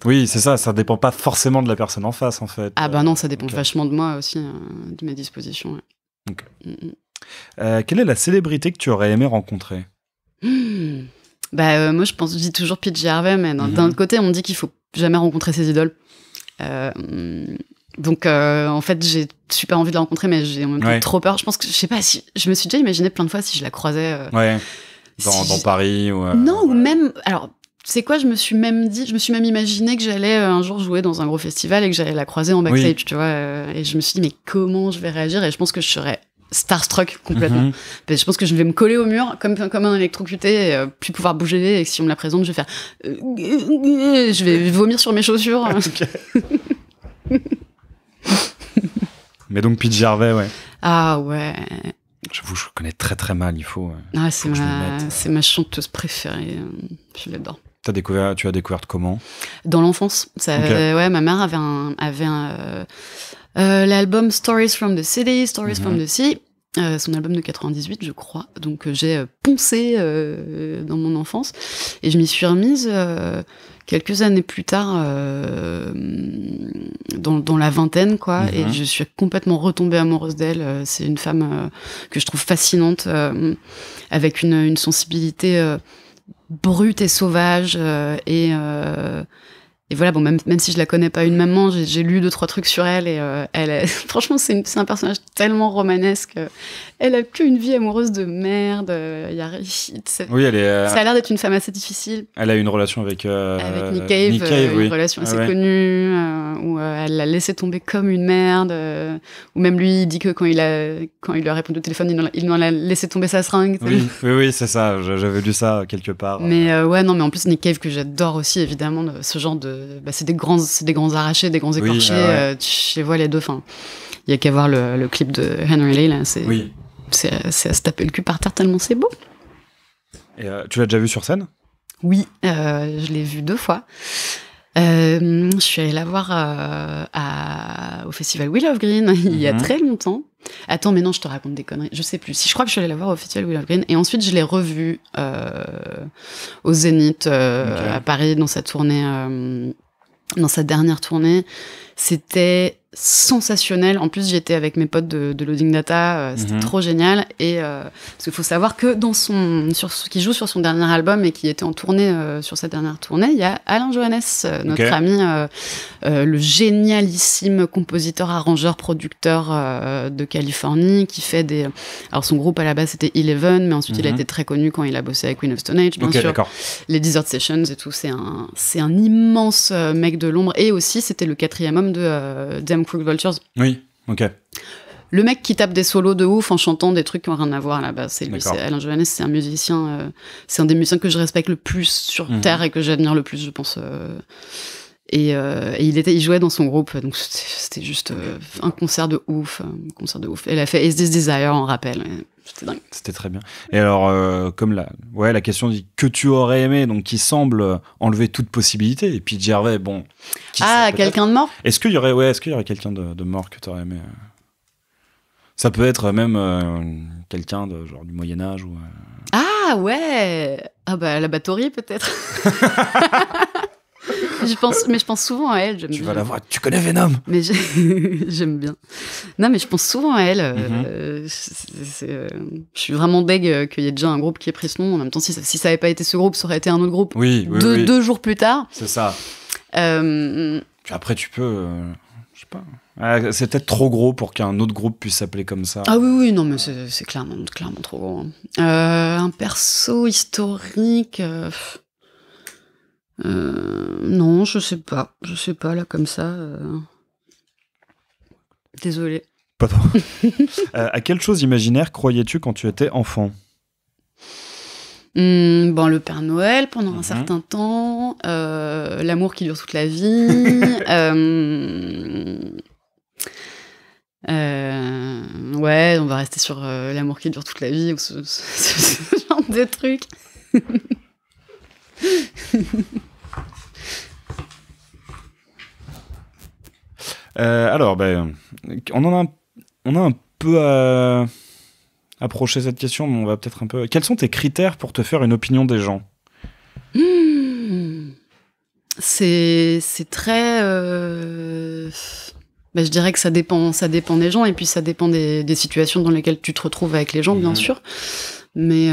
Oui, c'est ça. Ça dépend pas forcément de la personne en face, en fait. Non, ça dépend vachement de moi aussi, de mes dispositions. Ouais. Ok. Quelle est la célébrité que tu aurais aimé rencontrer? Moi, je dis toujours PJ Harvey, mais d'un autre côté, on dit qu'il faut jamais rencontrer ses idoles. Donc, en fait, j'ai super envie de la rencontrer, mais j'ai en même temps trop peur. Je pense que, je sais pas, si je me suis déjà imaginé plein de fois si je la croisais. Dans Paris ou. Non, ou même. Alors, c'est quoi, je me suis même imaginé que j'allais un jour jouer dans un gros festival et que j'allais la croiser en backstage, tu vois. Et je me suis dit, mais comment je vais réagir? Et je pense que je serais starstruck complètement. Je pense que je vais me coller au mur comme un électrocuté, et plus pouvoir bouger, et si on me la présente, je vais faire je vais vomir sur mes chaussures. Mais donc PJ Harvey, Ah ouais. J'avoue, je connais très très mal, il faut. C'est ma chanteuse préférée. Je l'adore. Tu as découvert comment? Dans l'enfance. Ma mère avait l'album Stories from the City, from the Sea, son album de 98, je crois. Donc j'ai poncé dans mon enfance, et je m'y suis remise quelques années plus tard, dans la vingtaine, quoi. Et je suis complètement retombée amoureuse d'elle. C'est une femme que je trouve fascinante, avec une sensibilité brute et sauvage, voilà, bon, même si je la connais pas une maman, j'ai lu 2-3 trucs sur elle et franchement, c'est un personnage tellement romanesque. Elle a qu'une vie amoureuse de merde. Oui, ça a l'air d'être une femme assez difficile. Elle a une relation avec Nick Cave, oui. Une relation assez connue, où elle l'a laissé tomber comme une merde. Ou même lui, il dit que quand il lui a répondu au téléphone, il en a laissé tomber sa seringue. Oui, c'est ça. J'avais lu ça quelque part. Mais mais en plus Nick Cave que j'adore aussi évidemment, ce genre de c'est des grands arrachés, des grands écorchés. Tu les vois les deux. Enfin, il y a qu'à voir le clip de Henry Lee là. C'est à se taper le cul par terre tellement c'est beau. Et tu l'as déjà vu sur scène ? Oui, je l'ai vu 2 fois. Je suis allée la voir au festival Wheel of Green il y a très longtemps. Attends, mais non, je te raconte des conneries. Je sais plus. Je crois que je suis allée la voir au festival Wheel of Green. Et ensuite, je l'ai revue au Zénith à Paris dans sa tournée, dans sa dernière tournée. C'était sensationnel. En plus, j'étais avec mes potes de Loading Data. C'était trop génial. Et parce qu'il faut savoir que qui joue sur son dernier album et qui était en tournée sur sa dernière tournée, il y a Alain Johannes, notre ami, le génialissime compositeur, arrangeur, producteur de Californie, qui fait alors son groupe à la base c'était Eleven, mais ensuite il a été très connu quand il a bossé avec Queen of Stone Age, bien sûr. D'accord. Les Desert Sessions et tout. C'est un immense mec de l'ombre. Et aussi, c'était le 4e homme de Damn Crooked Vultures. Oui, ok. Le mec qui tape des solos de ouf en chantant des trucs qui n'ont rien à voir là-bas, c'est lui, c'est Alain Johannes, c'est un musicien, c'est un des musiciens que je respecte le plus sur Terre et que j'admire le plus, je pense. Et il jouait dans son groupe, donc c'était juste un concert de ouf. Elle a fait Is This Desire en rappel. C'était dingue. C'était très bien. Et alors, comme la question dit que tu aurais aimé, donc qui semble enlever toute possibilité. Et puis Gervais, bon. Quelqu'un de mort. Est-ce qu'il y aurait quelqu'un de mort que tu aurais aimé Ça peut être même quelqu'un genre du Moyen Âge ou. Ah ouais. La Bathory peut-être. Je pense souvent à elle. Tu vas la voir. Tu connais Venom. Mais j'aime bien. Non, mais je pense souvent à elle. Je suis vraiment deg qu'il y ait déjà un groupe qui ait pris ce nom. En même temps, si ça avait pas été ce groupe, ça aurait été un autre groupe. Oui. 2 jours plus tard. C'est ça. Puis après, tu peux. Je sais pas. C'est peut-être trop gros pour qu'un autre groupe puisse s'appeler comme ça. Ah oui, non, mais c'est clairement trop gros. Un perso historique. Non, je sais pas là comme ça. Désolée. Pas trop. À quelle chose imaginaire croyais-tu quand tu étais enfant ? Le Père Noël pendant un certain temps, l'amour qui dure toute la vie. On va rester sur l'amour qui dure toute la vie ou ce genre de trucs. Alors, on a un peu approché cette question, mais on va peut-être un peu. Quels sont tes critères pour te faire une opinion des gens ? C'est très. Je dirais que ça dépend des gens et puis ça dépend des situations dans lesquelles tu te retrouves avec les gens, bien sûr. Mais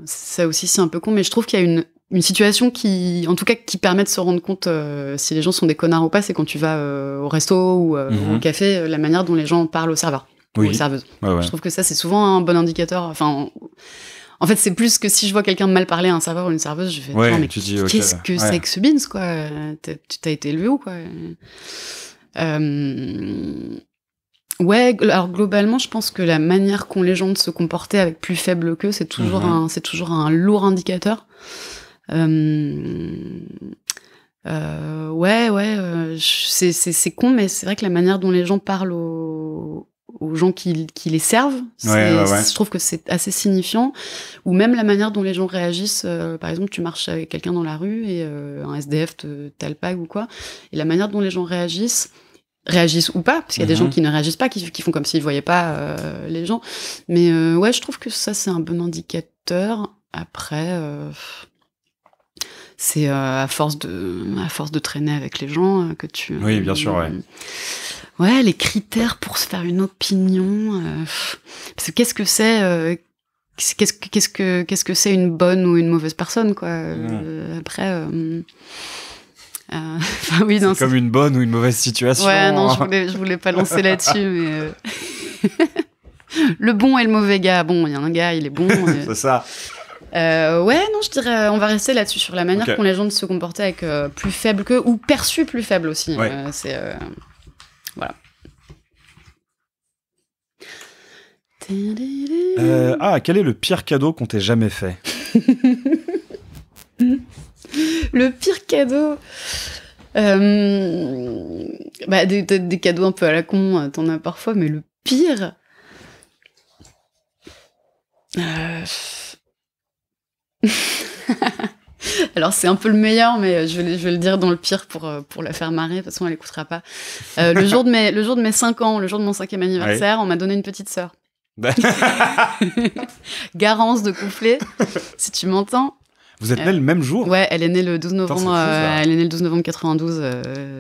ça aussi c'est un peu con, mais je trouve qu'il y a une situation qui, en tout cas, qui permet de se rendre compte si les gens sont des connards ou pas, c'est quand tu vas au resto ou au café, la manière dont les gens parlent au serveur ou aux serveuses. Ouais. Je trouve que ça, c'est souvent un bon indicateur. Enfin, en fait, c'est plus que si je vois quelqu'un mal parler à un serveur ou une serveuse, je fais mais qu'est-ce que c'est que ce beans, quoi ? T'as été élevé où, quoi ? Alors globalement, je pense que la manière qu'ont les gens de se comporter avec plus faible qu'eux, c'est toujours un lourd indicateur. C'est con, mais c'est vrai que la manière dont les gens parlent aux gens qui les servent, je trouve que c'est assez signifiant. Ou même la manière dont les gens réagissent. Par exemple, tu marches avec quelqu'un dans la rue et un SDF t'alpague ou quoi. Et la manière dont les gens réagissent ou pas, parce qu'il y a des gens qui ne réagissent pas, qui font comme s'ils voyaient pas les gens. Mais je trouve que ça, c'est un bon indicateur. Après... c'est à force de traîner avec les gens que tu... Oui, bien sûr, les critères pour se faire une opinion... parce que qu'est-ce que c'est qu'est-ce que c'est une bonne ou une mauvaise personne, quoi. Après, oui, non, c'est comme une bonne ou une mauvaise situation. Ouais, non, je voulais pas lancer là-dessus, mais le bon et le mauvais gars. Bon, il y a un gars, il est bon. C'est ça. Ouais, non, je dirais, on va rester là-dessus, sur la manière qu'ont les gens de se comporter avec plus faible qu'eux, ou perçu plus faible aussi. Ouais. Voilà. Quel est le pire cadeau qu'on t'ait jamais fait? Le pire cadeau, des cadeaux un peu à la con, t'en as parfois, mais le pire, alors c'est un peu le meilleur, mais je vais le dire dans le pire pour la faire marrer. De toute façon, elle écoutera pas. Le jour de mes 5 ans, le jour de mon 5e anniversaire, on m'a donné une petite sœur. Garance de Conflé, si tu m'entends. Vous êtes nés le même jour? Ouais, elle est née le 12 novembre. Elle est née le 12 novembre 92,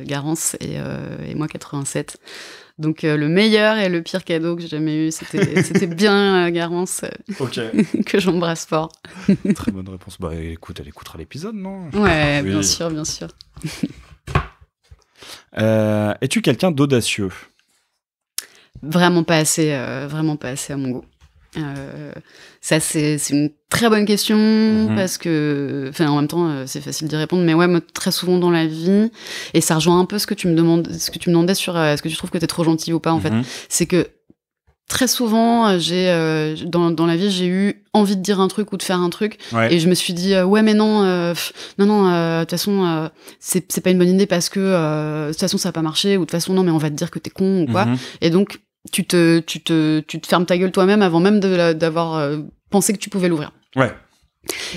Garance, et moi 87. Donc le meilleur et le pire cadeau que j'ai jamais eu, c'était bien Garance, que j'embrasse fort. Très bonne réponse. Bah écoute, elle écoutera l'épisode, non? Ouais, oui. Bien sûr. Es-tu quelqu'un d'audacieux? Vraiment pas assez à mon goût. Ça, c'est une très bonne question, parce que, enfin, en même temps, c'est facile d'y répondre, mais ouais, moi, très souvent dans la vie, et ça rejoint un peu ce que tu me demandais sur est-ce que tu trouves que t'es trop gentil ou pas, en fait. C'est que très souvent, dans la vie, j'ai eu envie de dire un truc ou de faire un truc, et je me suis dit, ouais, mais non, de toute façon, c'est pas une bonne idée parce que, de toute façon, ça va pas marcher, ou de toute façon, non, mais on va te dire que t'es con, ou quoi. Et donc, tu te fermes ta gueule toi-même avant même d'avoir pensé que tu pouvais l'ouvrir. Ouais.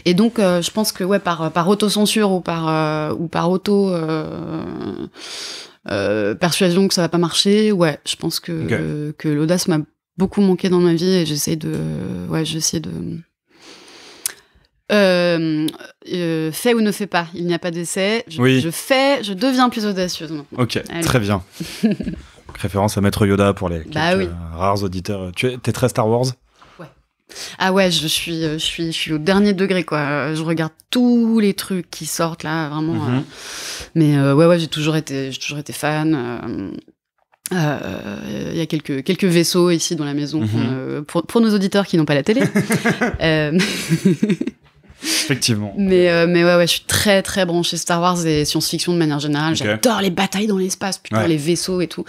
Et donc, je pense que ouais, par autocensure ou par auto persuasion que ça va pas marcher, ouais, je pense que l'audace m'a beaucoup manqué dans ma vie, et j'essaie de fais ou ne fais pas, il n'y a pas d'essai. Je deviens plus audacieuse maintenant. Ok, allez. Très bien. Référence à Maître Yoda pour les rares auditeurs. Tu es très Star Wars? Ouais. Ah ouais, je suis au dernier degré, quoi. Je regarde tous les trucs qui sortent là, vraiment. Mais ouais, j'ai toujours été fan. Il y a quelques vaisseaux ici dans la maison pour nos auditeurs qui n'ont pas la télé. Effectivement. Mais ouais, je suis très très branchée Star Wars et science-fiction de manière générale. J'adore les batailles dans l'espace, putain, les vaisseaux et tout.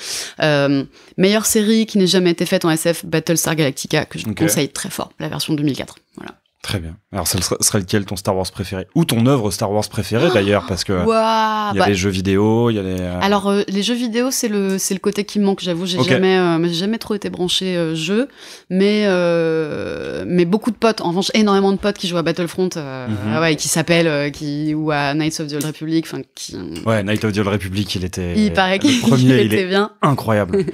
Meilleure série qui n'ait jamais été faite en SF, Battlestar Galactica, que je conseille très fort, la version 2004. Voilà. Très bien. Alors, ça serait lequel ton Star Wars préféré? Ou ton œuvre Star Wars préférée, d'ailleurs, parce que il y a les jeux vidéo, il y a les... Alors, les jeux vidéo, c'est le côté qui me manque, j'avoue. J'ai jamais trop été branché jeu, mais beaucoup de potes, en revanche, énormément de potes qui jouent à Battlefront, et qui s'appellent, ou à Knights of the Old Republic, Ouais, Knights of the Old Republic, il paraît qu'il était bien. Incroyable.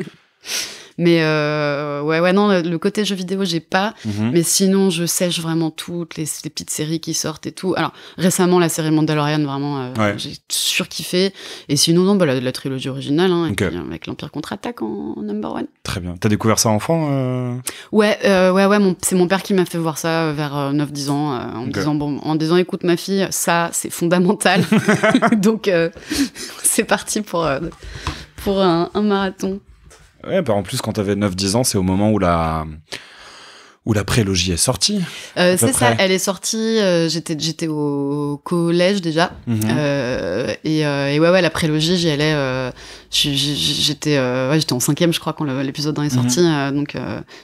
Mais non, le côté jeu vidéo, j'ai pas. Mais sinon, je sèche vraiment toutes les petites séries qui sortent et tout. Alors, récemment, la série Mandalorian, vraiment, j'ai surkiffé. Et sinon, non, la trilogie originale, et puis, avec l'Empire contre-attaque en number 1. Très bien. T'as découvert ça enfant Ouais, c'est mon père qui m'a fait voir ça vers 9-10 ans, en disant, écoute, ma fille, ça, c'est fondamental. Donc, c'est parti pour un marathon. Ouais, en plus, quand t'avais 9-10 ans, c'est au moment où la prélogie est sortie. C'est ça, elle est sortie, j'étais au collège déjà. Et la prélogie, j'y allais, j'étais en 5e, je crois, quand l'épisode 1 est sorti. Donc,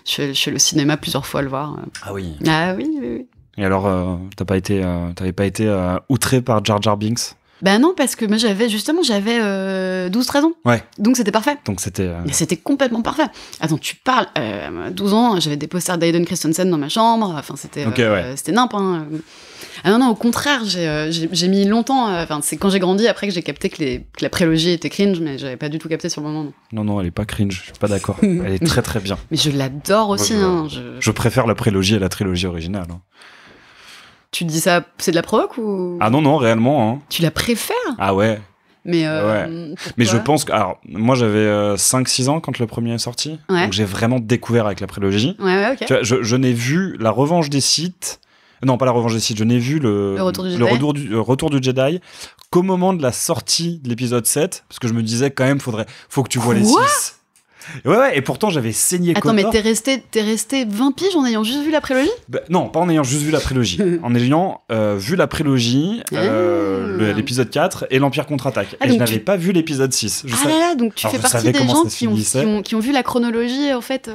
je suis allée au cinéma plusieurs fois à le voir. Ah oui. Ah oui. Et alors, t'avais pas été outré par Jar Jar Binks? Ben non, parce que moi j'avais 12-13 ans. Ouais. Donc c'était parfait. Donc c'était complètement parfait. Attends, tu parles, 12 ans, j'avais des posters d'Aiden Christensen dans ma chambre, enfin c'était nimp, hein. Ah non, au contraire, j'ai mis longtemps, c'est quand j'ai grandi après que j'ai capté que la prélogie était cringe, mais j'avais pas du tout capté sur le moment. Non, elle est pas cringe, je suis pas d'accord. Elle est très très bien. Mais je l'adore aussi, je préfère la prélogie à la trilogie originale. Tu dis ça, c'est de la provoque ou... Ah non, réellement. Hein. Tu la préfères? Ah ouais. Mais, mais je pense que... Alors, moi, j'avais 5-6 ans quand le premier est sorti. Ouais. Donc, j'ai vraiment découvert avec la prélogie. Ouais, ok. Tu vois, je n'ai vu La Revanche des Sith... Non, pas La Revanche des Sith. Je n'ai vu le Retour du Jedi qu'au moment de la sortie de l'épisode 7. Parce que je me disais, quand même, faut que tu vois les 6. Ouais, et pourtant j'avais saigné Attends, mais t'es resté 20 piges en ayant juste vu la prélogie ? Non, pas en ayant juste vu la prélogie. En ayant vu la prélogie, l'épisode 4 et l'Empire contre-attaque. Et je n'avais pas vu l'épisode 6. Donc tu fais partie des gens qui ont vu la chronologie, en fait.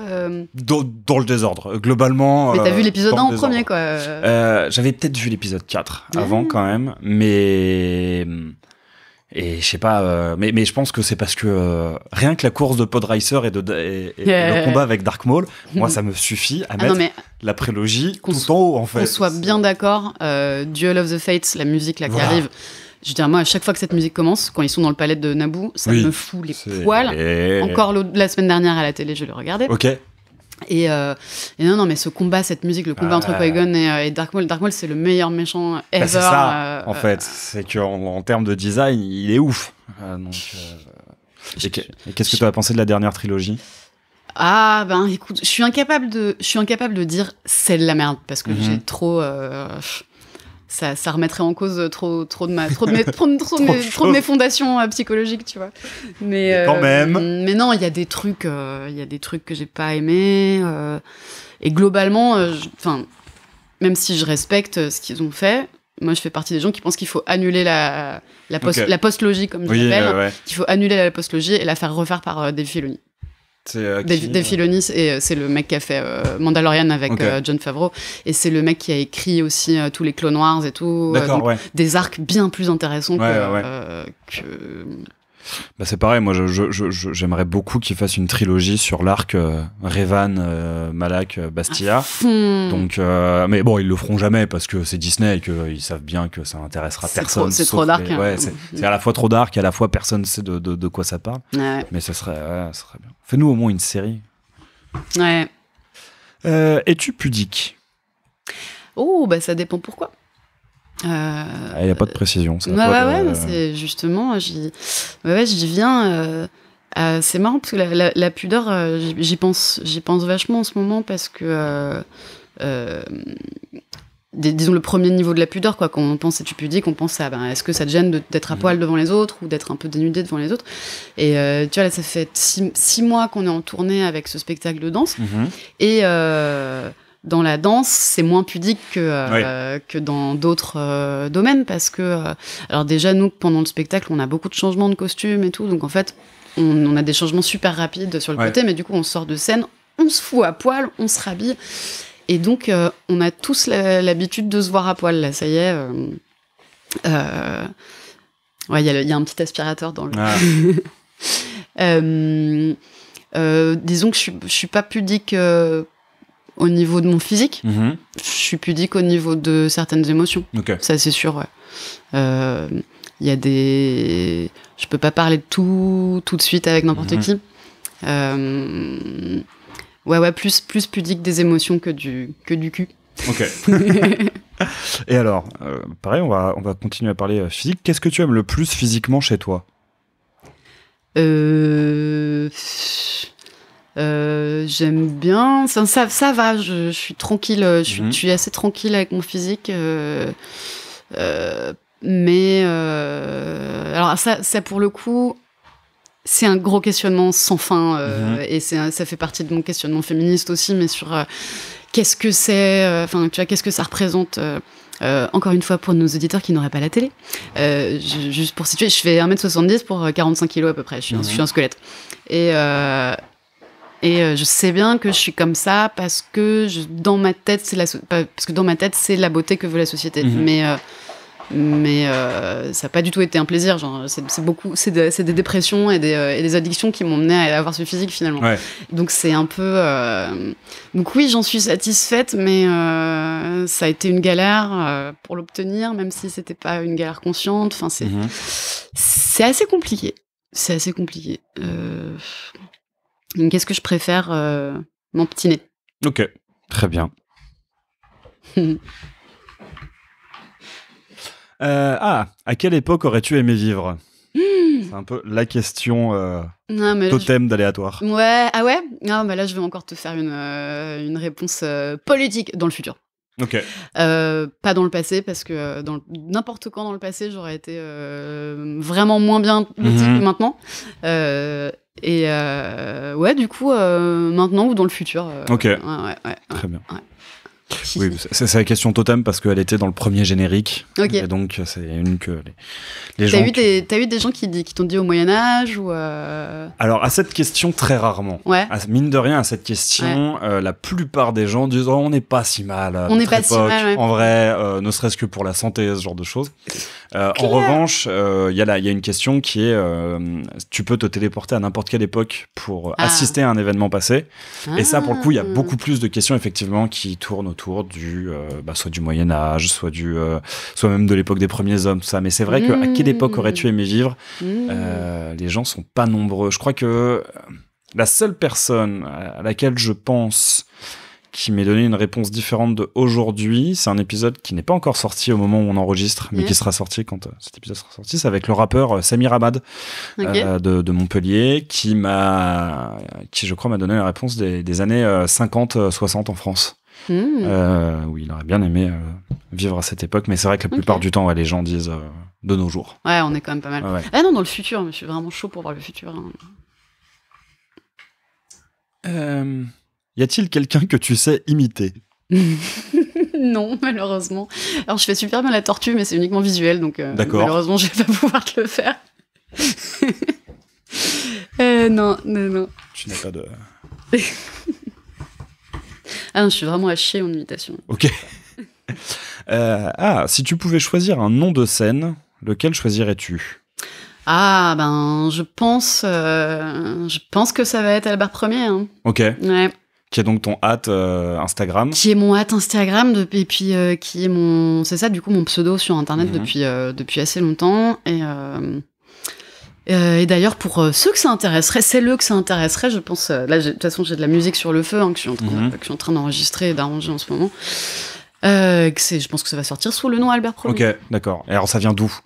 Dans le désordre, globalement. Mais t'as vu l'épisode 1 en premier, quoi. J'avais peut-être vu l'épisode 4 avant, quand même, mais... Et je sais pas, mais je pense que c'est parce que rien que la course de Podracer et le combat avec Dark Maul, moi ça me suffit à mettre la prélogie tout en haut en fait. Qu'on soit bien d'accord, Duel of the Fates, la musique là qui arrive. Je veux dire, moi, à chaque fois que cette musique commence, quand ils sont dans le palais de Naboo, ça me fout les poils. Encore la semaine dernière à la télé, je le regardais. Ok. Et non, mais ce combat, cette musique, le combat entre Qui-Gon et Dark Maul, c'est le meilleur méchant ever. C'est ça, en fait. C'est qu'en termes de design, il est ouf. Et qu'est-ce que tu as pensé de la dernière trilogie ? Ah, ben écoute, je suis incapable de dire c'est de la merde, parce que j'ai trop... Ça remettrait en cause trop de mes fondations psychologiques, tu vois. Mais quand même. Mais non, il y a des trucs que j'ai pas aimés. Et globalement, même si je respecte ce qu'ils ont fait, moi je fais partie des gens qui pensent qu'il faut annuler la post-logie, comme je l'appelle. Qu'il faut annuler la post-logie et la faire refaire par Dave Filoni. Dave Filoni, c'est le mec qui a fait Mandalorian avec Jon Favreau, et c'est le mec qui a écrit aussi tous les Clone Wars et tout. Des arcs bien plus intéressants que... Bah c'est pareil, moi j'aimerais beaucoup qu'ils fassent une trilogie sur l'arc Revan, Malak, Bastia. Donc, mais bon, ils le feront jamais parce que c'est Disney et qu'ils savent bien que ça intéressera personne. C'est trop dark. C'est à la fois trop dark et à la fois personne ne sait de quoi ça parle. Mais ce serait bien. Fais-nous au moins une série. Ouais. Es-tu pudique ? Oh, bah ça dépend pourquoi. Il n'y a pas de précision. C'est justement, j'y viens. C'est marrant parce que la pudeur, j'y pense vachement en ce moment parce que, disons, le premier niveau de la pudeur, quoi, quand on pense es-tu pudique, on pense à est-ce que ça te gêne d'être à poil devant les autres ou d'être un peu dénudé devant les autres. Et tu vois, là, ça fait 6 mois qu'on est en tournée avec ce spectacle de danse. Et dans la danse, c'est moins pudique que dans d'autres domaines parce que, alors déjà, nous, pendant le spectacle, on a beaucoup de changements de costumes et tout, donc en fait, on a des changements super rapides sur le côté, mais du coup, on sort de scène, on se fout à poil, on se rhabille, et donc, on a tous l'habitude de se voir à poil, là, ça y est. Il y a un petit aspirateur dans le... disons que je suis pas pudique... au niveau de mon physique, je suis pudique au niveau de certaines émotions. Ça, c'est sûr, y a des... Je peux pas parler de tout de suite avec n'importe qui. Plus pudique des émotions que du cul. Ok. Et alors, pareil, on va continuer à parler physique. Qu'est-ce que tu aimes le plus physiquement chez toi ? J'aime bien, ça va, je suis tranquille, je suis assez tranquille avec mon physique, mais alors ça pour le coup, c'est un gros questionnement sans fin, et ça fait partie de mon questionnement féministe aussi, mais sur qu'est-ce que c'est, tu vois, qu'est-ce que ça représente. Encore une fois, pour nos auditeurs qui n'auraient pas la télé, juste pour situer, je fais 1m70 pour 45 kilos à peu près, je suis un squelette. Et je sais bien que je suis comme ça parce que dans ma tête, c'est la beauté que veut la société. Mais ça n'a pas du tout été un plaisir. Genre, c'est des dépressions et des addictions qui m'ont mené à avoir ce physique finalement. Donc c'est un peu. Donc oui, j'en suis satisfaite, mais ça a été une galère pour l'obtenir, même si c'était pas une galère consciente. Enfin, c'est assez compliqué. C'est assez compliqué. Qu'est-ce que je préfère mon petit nez. Ok, très bien. À quelle époque aurais-tu aimé vivre ? C'est un peu la question non, totem d'aléatoire. Ouais, ah ouais? Non, bah là, je vais encore te faire une réponse politique dans le futur. Ok. Pas dans le passé, parce que n'importe quand dans le passé, j'aurais été vraiment moins bien lotie que maintenant. Ouais, du coup, maintenant ou dans le futur. Ok. Ouais. Très bien. Ouais. Oui, c'est la question totem parce qu'elle était dans le premier générique. Ok. Et donc, c'est une que les gens... T'as eu des gens qui t'ont dit au Moyen-Âge ou Alors, à cette question, très rarement. Ouais. Mine de rien, à cette question, la plupart des gens disent on n'est pas si mal. On n'est pas si mal, ouais. En vrai, ne serait-ce que pour la santé, ce genre de choses. En revanche, il y a une question qui est tu peux te téléporter à n'importe quelle époque pour assister à un événement passé. Et ça, pour le coup, il y a beaucoup plus de questions, effectivement, qui tournent autour du soit du Moyen-Âge, soit même de l'époque des premiers hommes, tout ça. Mais c'est vrai qu'à quelle époque aurais-tu aimé vivre? Les gens sont pas nombreux. Je crois que la seule personne à laquelle je pense qui m'ait donné une réponse différente de aujourd'hui, c'est un épisode qui n'est pas encore sorti au moment où on enregistre, mais qui sera sorti quand cet épisode sera sorti. C'est avec le rappeur Samir Hamad de Montpellier, qui je crois m'a donné la réponse des années 50-60 en France. Oui, il aurait bien aimé vivre à cette époque, mais c'est vrai que la plupart du temps, les gens disent de nos jours. Ouais, on est quand même pas mal. Ouais. Ah non, dans le futur, je suis vraiment chaud pour voir le futur. Y a-t-il quelqu'un que tu sais imiter? Non, malheureusement. Alors, je fais super bien la tortue, mais c'est uniquement visuel, donc malheureusement, je vais pas pouvoir te le faire. Non. Tu n'as pas de... Ah non, je suis vraiment à chier en imitation. Ok. Si tu pouvais choisir un nom de scène, lequel choisirais-tu? Ah, je pense que ça va être Albert Ier. Hein. Ok. Ouais. Qui est donc ton Instagram. Qui est mon Instagram, et puis qui est c'est ça, du coup, mon pseudo sur Internet depuis assez longtemps. Et d'ailleurs, pour ceux que ça intéresserait, je pense. Là, de toute façon, j'ai de la musique sur le feu que je suis en train d'enregistrer et d'arranger en ce moment. Je pense que ça va sortir sous le nom Albert Ier. Ok, d'accord. Et alors, ça vient d'où?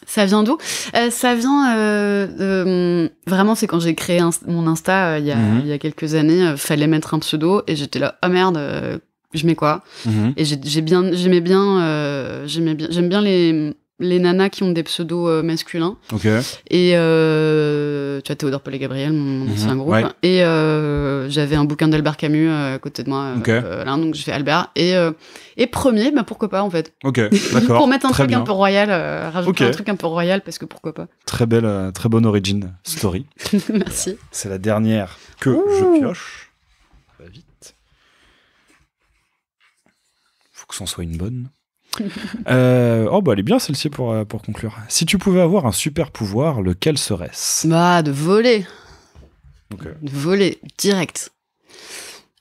Ça vient d'où? Ça vient vraiment, c'est quand j'ai créé mon Insta il y a quelques années, fallait mettre un pseudo et j'étais là, oh merde, je mets quoi? Et j'aime bien les nanas qui ont des pseudos masculins. Ok. Et tu vois, Théodore, Paul et Gabriel, mon ancien groupe. Ouais. Et j'avais un bouquin d'Albert Camus à côté de moi. Là, donc je fais Albert. Et premier, pourquoi pas en fait. Ok, d'accord. Pour mettre un truc un peu royal, rajouter un truc un peu royal parce que pourquoi pas. Très belle, très bonne origin story. Merci. C'est la dernière que je pioche. Ça va vite. Faut que c'en soit une bonne. Elle est bien celle-ci pour conclure. Si tu pouvais avoir un super pouvoir, lequel serait-ce? De voler. Okay. De voler, direct.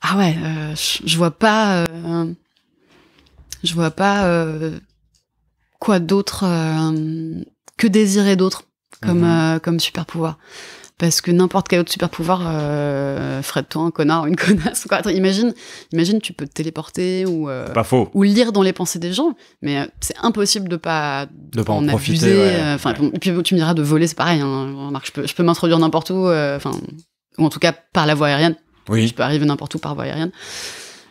Ah ouais, je vois pas... quoi d'autre que désirer d'autre comme super pouvoir. Parce que n'importe quel autre super pouvoir ferait de toi un connard ou une connasse. Quoi. Attends, imagine, tu peux te téléporter ou pas faux. Ou lire dans les pensées des gens, mais c'est impossible de pas en profiter. Abuser. Puis tu me diras de voler, c'est pareil. Hein. Je peux m'introduire n'importe où, ou en tout cas par la voie aérienne. Oui. Je peux arriver n'importe où par voie aérienne.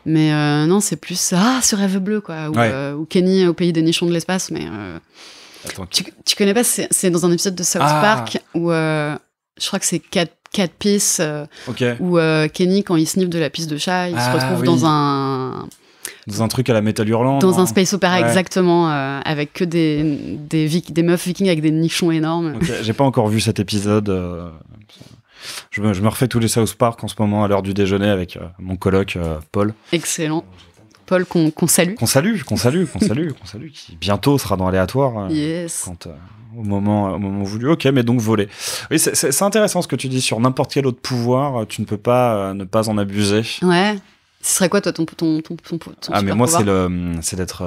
Mais non, c'est plus ce rêve bleu, quoi. Ou Kenny au pays des nichons de l'espace. Mais attends, tu connais pas, c'est dans un épisode de South Park où je crois que c'est 4 pistes où Kenny, quand il sniffe de la piste de chat, il se retrouve dans un truc à la Metal Hurlant. Dans un space opéra, exactement, avec que des meufs vikings avec des nichons énormes. Okay. J'ai pas encore vu cet épisode. Je me refais tous les South Park en ce moment à l'heure du déjeuner avec mon coloc Paul. Excellent. Paul qu'on salue. Qu'on salue, qui bientôt sera dans Aléatoire. Yes. Quand, au moment voulu. Ok, mais donc voler. Oui, c'est intéressant ce que tu dis sur n'importe quel autre pouvoir. Tu ne peux pas ne pas en abuser. Ouais. Ce serait quoi, toi, ton mais moi, c'est d'être...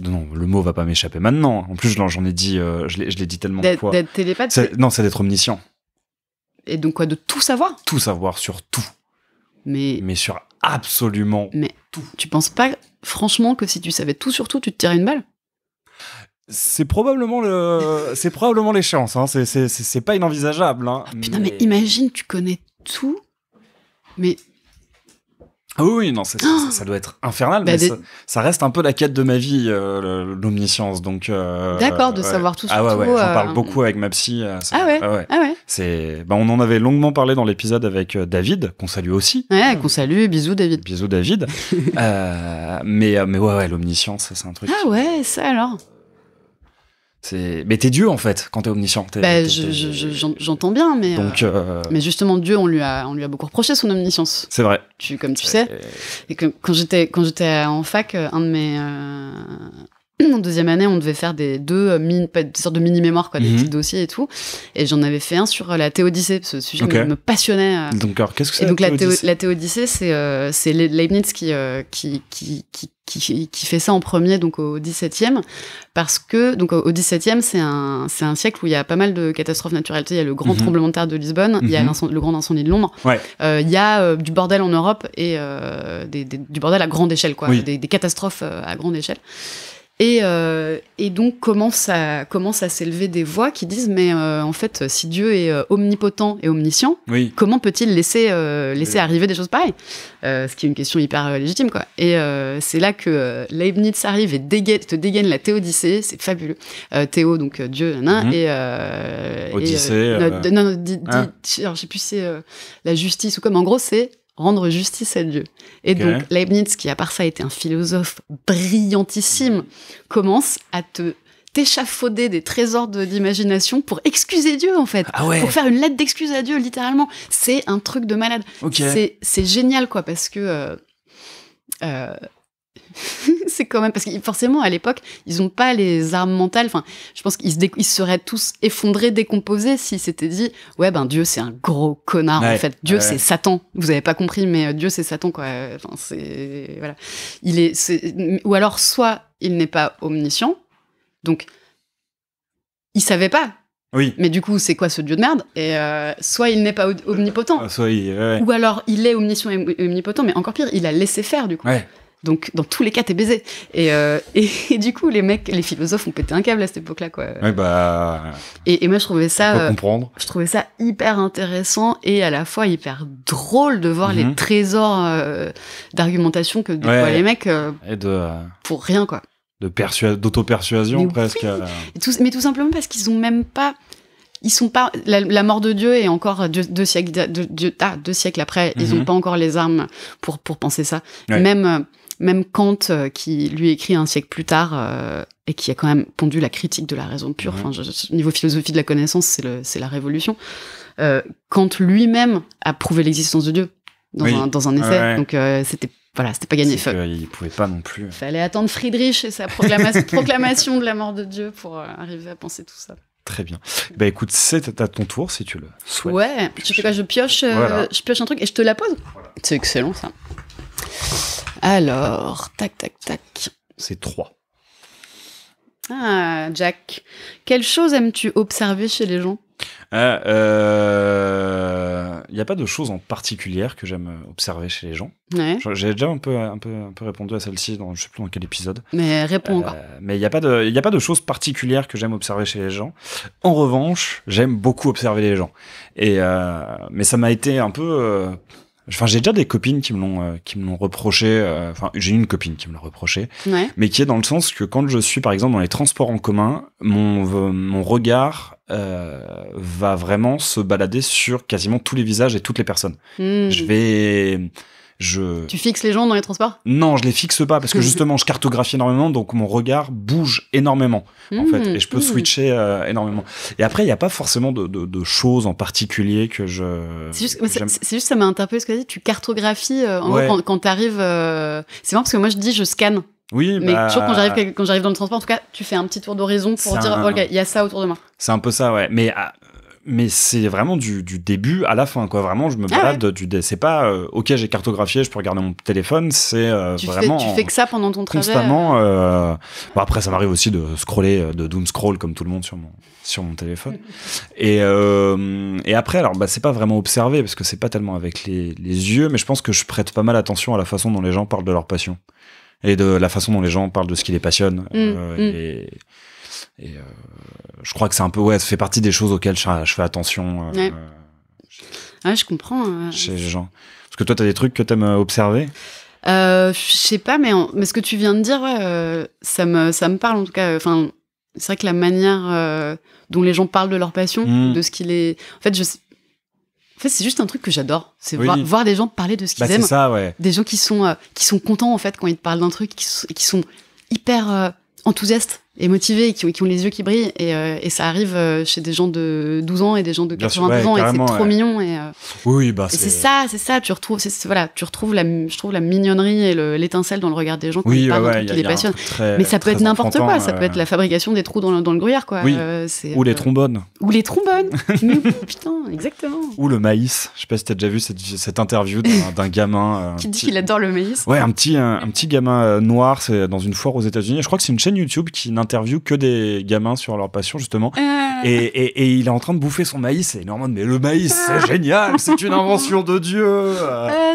non, le mot va pas m'échapper maintenant. En plus, j'en ai dit... je l'ai dit tellement de fois. D'être télépathe? Non, c'est d'être omniscient. Et donc quoi, de tout savoir? Tout savoir sur tout. Mais sur absolument mais tout. Tu penses pas, franchement, que si tu savais tout sur tout, tu te tirais une balle? C'est probablement l'échéance, hein. C'est pas inenvisageable, hein. Putain, mais imagine, tu connais tout, mais... Ah oui, non, ça doit être infernal, mais ça reste un peu la quête de ma vie, l'omniscience, donc... D'accord, de savoir tout sur tout. Ah ouais, j'en parle beaucoup avec ma psy. Ah ouais. On en avait longuement parlé dans l'épisode avec David, qu'on salue aussi. Ouais, qu'on salue, bisous David. Bisous David. Mais ouais, l'omniscience, c'est un truc... Ah ouais, ça alors. Mais t'es Dieu en fait quand t'es omniscient. J'entends bien, mais donc, mais justement Dieu, on lui a beaucoup reproché son omniscience. C'est vrai. Comme tu sais. Et que quand j'étais en fac, un de mes en deuxième année, on devait faire des sortes de mini-mémoires, quoi, des petits dossiers et tout. Et j'en avais fait un sur la théodicée, ce sujet me passionnait. Donc alors, qu'est-ce que c'est? Et donc la théodicée, c'est Leibniz qui fait ça en premier, donc au XVIIe, parce que donc au XVIIe, c'est un siècle où il y a pas mal de catastrophes naturelles. Il y a le grand tremblement de terre de Lisbonne, il y a le grand incendie de Londres, il y a du bordel en Europe et du bordel à grande échelle, quoi, des catastrophes à grande échelle. Et donc commence à s'élever des voix qui disent mais en fait si Dieu est omnipotent et omniscient, comment peut-il laisser arriver des choses pareilles, ce qui est une question hyper légitime, quoi. Et c'est là que Leibniz arrive et te dégaine la théodicée, c'est fabuleux. Théo, donc Dieu, et Odyssée. Alors, je sais plus, c'est la justice ou comme, en gros c'est rendre justice à Dieu. Et donc, Leibniz, qui à part ça était un philosophe brillantissime, commence à t'échafauder des trésors d'Imagination pour excuser Dieu, en fait. Ah ouais. Pour faire une lettre d'excuse à Dieu, littéralement. C'est un truc de malade. Okay. C'est génial, quoi, parce que... c'est quand même... Parce que forcément, à l'époque, ils n'ont pas les armes mentales. Enfin, je pense qu'ils se seraient tous effondrés, décomposés, s'ils s'étaient dit « Ouais, Dieu, c'est un gros connard, en fait. Dieu, c'est Satan. Vous n'avez pas compris, mais Dieu, c'est Satan, quoi. » Enfin, c'est... Voilà. Ou alors, soit il n'est pas omniscient, donc il savait pas. Oui. Mais du coup, c'est quoi ce Dieu de merde? Et soit il n'est pas omnipotent, ou alors il est omniscient et omnipotent, mais encore pire, il a laissé faire, du coup. Ouais. Donc, dans tous les cas, t'es baisé. Et du coup, les philosophes ont pété un câble à cette époque-là, quoi. Ouais, et moi, je trouvais ça... comprendre. Je trouvais ça hyper intéressant et à la fois hyper drôle de voir les trésors d'argumentation que déploient les mecs pour rien, quoi. D'auto-persuasion, presque. Oui. Mais tout simplement parce qu'ils ont même pas... Ils sont pas... La mort de Dieu est encore deux siècles après. Ils ont pas encore les armes pour penser ça. Ouais. Même Kant, qui lui écrit un siècle plus tard, et qui a quand même pondu la critique de la raison pure. Enfin, niveau philosophie de la connaissance, c'est la révolution. Kant lui-même a prouvé l'existence de Dieu dans un essai. Ouais. Donc c'était pas gagné. Il pouvait pas non plus. Fallait attendre Friedrich et sa proclamation de la mort de Dieu pour arriver à penser tout ça. Très bien. Bah écoute, c'est à ton tour si tu le souhaites. Ouais, tu fais quoi? Je pioche un truc et je te la pose. C'est excellent, ça. Alors, tac. C'est 3. Ah, Jack. Quelle chose aimes-tu observer chez les gens? Il n'y a pas de choses en particulier que j'aime observer chez les gens. Ouais. J'ai déjà un peu répondu à celle-ci, je sais plus dans quel épisode. Mais réponds encore. Mais il n'y a pas de choses particulières que j'aime observer chez les gens. En revanche, j'aime beaucoup observer les gens. Mais ça m'a été un peu... j'ai déjà des copines qui me l'ont reproché. J'ai une copine qui me l'a reproché, mais qui est dans le sens que quand je suis, par exemple, dans les transports en commun, mon regard va vraiment se balader sur quasiment tous les visages et toutes les personnes. Tu fixes les gens dans les transports? Non, je les fixe pas parce que justement, je cartographie énormément, donc mon regard bouge énormément, en fait, et je peux switcher énormément. Et après, il n'y a pas forcément de choses en particulier que je... C'est juste, ça m'a interpellé ce que tu as dit, tu cartographies, en gros, quand t'arrives... C'est marrant parce que moi, je dis, je scanne. Oui, mais toujours quand j'arrive dans le transport, en tout cas, tu fais un petit tour d'horizon pour dire, ok, il y a ça autour de moi. C'est un peu ça, ouais. Mais c'est vraiment du début à la fin, quoi. Vraiment, je me balade c'est pas, ok, j'ai cartographié, je peux regarder mon téléphone, c'est vraiment... Tu fais que ça pendant ton trajet. Constamment. Après, ça m'arrive aussi de scroller, de doom scroll comme tout le monde sur mon téléphone. Et après, alors, c'est pas vraiment observé, parce que c'est pas tellement avec les yeux, mais je pense que je prête pas mal attention à la façon dont les gens parlent de leur passion. Et de la façon dont les gens parlent de ce qui les passionne. Et je crois que c'est un peu, ça fait partie des choses auxquelles je fais attention. Je comprends. Chez les gens. Parce que toi, t'as des trucs que t'aimes observer? Je sais pas, mais ce que tu viens de dire, ça me parle en tout cas. Enfin, c'est vrai que la manière dont les gens parlent de leur passion, de ce qu'il est. En fait, c'est juste un truc que j'adore. C'est voir des gens parler de ce qu'ils aiment. C'est ça, ouais. Des gens qui sont contents en fait quand ils te parlent d'un truc, qui sont hyper enthousiastes et motivés, et qui ont les yeux qui brillent. Et ça arrive chez des gens de 12 ans et des gens de 92 ans, et c'est trop mignon. Et c'est ça. Tu retrouves, je trouve la mignonnerie et l'étincelle dans le regard des gens quand ils parlent d'un truc qui les passionne. Mais ça peut être n'importe quoi. Ça peut être la fabrication des trous dans le gruyère, quoi. Oui. Ou les trombones. Ou les trombones. Mais oui, putain, exactement. Ou le maïs. Je sais pas si t'as déjà vu cette interview d'un gamin qui dit qu'il adore le maïs. Ouais, un petit gamin noir, c'est dans une foire aux États-Unis. Je crois que c'est une chaîne YouTube qui n'interviewe que des gamins sur leur passion, justement. Et il est en train de bouffer son maïs. Et il est en mode, mais le maïs, c'est génial, c'est une invention de Dieu.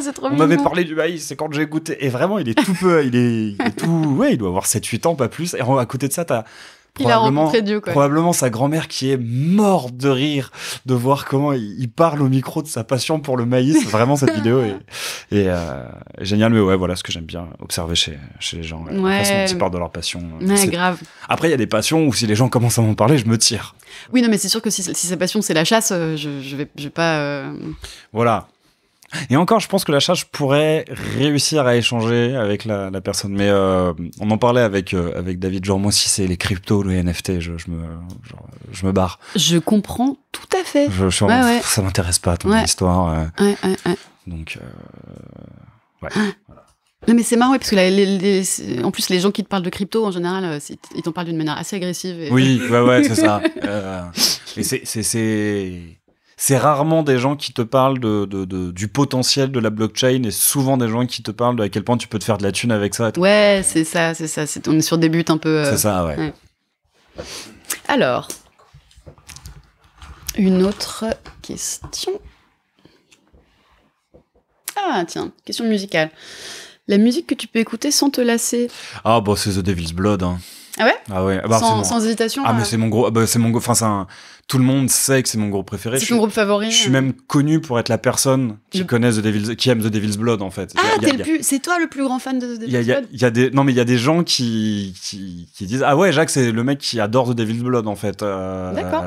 C'est trop On m'avait parlé du maïs, c'est quand j'ai goûté. Et vraiment, il est tout peu, il est tout. Ouais, il doit avoir 7-8 ans, pas plus. Et à côté de ça, t'as. Il a rencontré Dieu, quoi. Probablement sa grand-mère qui est morte de rire de voir comment il parle au micro de sa passion pour le maïs. Vraiment, cette vidéo est géniale. Mais ouais, voilà ce que j'aime bien observer chez les gens. La façon dont ils parlent de leur passion. Ouais, grave. Après, il y a des passions où si les gens commencent à m'en parler, je me tire. Oui, non, mais c'est sûr que si sa passion, c'est la chasse, je vais pas... Voilà. Et encore, je pense que la chasse, je pourrais réussir à échanger avec la personne. Mais on en parlait avec David, genre moi, si c'est les cryptos, les NFT, je me barre. Je comprends tout à fait. Ça m'intéresse pas, ton histoire. Donc, ouais. Voilà. Non, mais c'est marrant, parce que en plus, les gens qui te parlent de crypto, en général, ils t'en parlent d'une manière assez agressive. Oui, ouais, c'est ça. Et c'est rarement des gens qui te parlent du potentiel de la blockchain, et souvent des gens qui te parlent de à quel point tu peux te faire de la thune avec ça. Ouais, c'est ça. On est sur des buts un peu... C'est ça, ouais. Alors, une autre question. Ah, tiens, question musicale. La musique que tu peux écouter sans te lasser. Ah, bah, c'est The Devil's Blood, hein. Ah ouais? Ah ouais. Sans hésitation. Ah, mais c'est mon gros, enfin, tout le monde sait que c'est mon groupe préféré. C'est ton groupe favori. Je suis même connu pour être la personne qui aime The Devil's Blood, en fait. C'est toi le plus grand fan de The Devil's Blood? Non, mais il y a des gens qui disent, ah ouais, Jacques, c'est le mec qui adore The Devil's Blood, en fait. D'accord.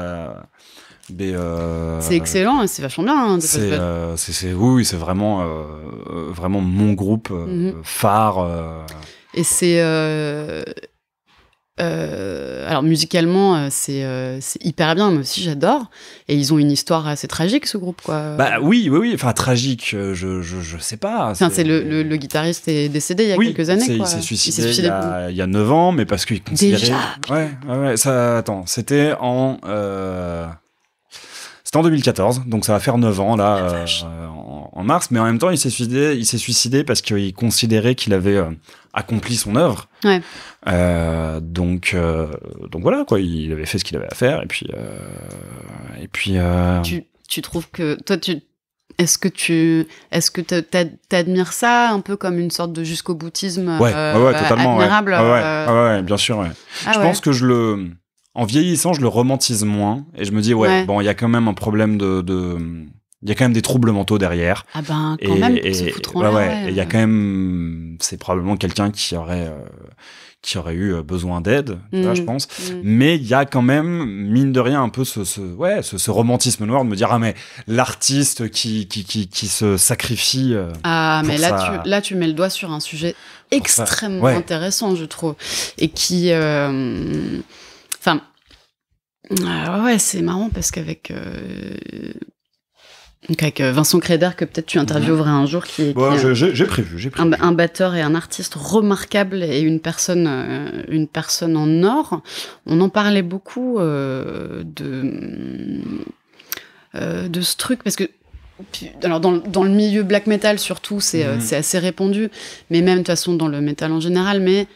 C'est excellent, c'est vachement bien. Hein, oui, c'est vraiment mon groupe phare. Et c'est alors musicalement c'est hyper bien, moi aussi j'adore, et ils ont une histoire assez tragique, ce groupe, quoi. Bah oui, enfin tragique, je sais pas. Enfin, c'est le guitariste est décédé il y a quelques années, quoi. Il s'est suicidé il y a 9 ans, mais parce qu'il considérait... Déjà. Ouais, ça, attends, c'était en 2014, donc ça va faire 9 ans là, en mars, mais en même temps il s'est suicidé parce qu'il considérait qu'il avait accompli son œuvre. Ouais. Donc voilà, quoi, il avait fait ce qu'il avait à faire, et puis tu trouves que toi est-ce que t'admires ça un peu comme une sorte de jusqu'au-boutisme totalement, admirable? Ouais, bien sûr, ouais. Je pense que en vieillissant, je le romantise moins, et je me dis, bon, il y a quand même un problème il y a quand même des troubles mentaux derrière. Ah ben, quand même, pour se foutre en l'air. Et il y a quand même, c'est probablement quelqu'un qui aurait eu besoin d'aide, tu vois, je pense. Mais il y a quand même, mine de rien, un peu ce romantisme noir de me dire, ah, mais l'artiste qui se sacrifie. Mais là, tu mets le doigt sur un sujet extrêmement intéressant, je trouve. Et qui, enfin, c'est marrant parce qu'avec Vincent Créder, que peut-être tu intervieweras un jour, qui est j'ai prévu. Un batteur et un artiste remarquable, et une personne en or. On en parlait beaucoup de ce truc, parce que alors dans le milieu black metal surtout, c'est assez répandu, mais même de toute façon dans le metal en général. Mais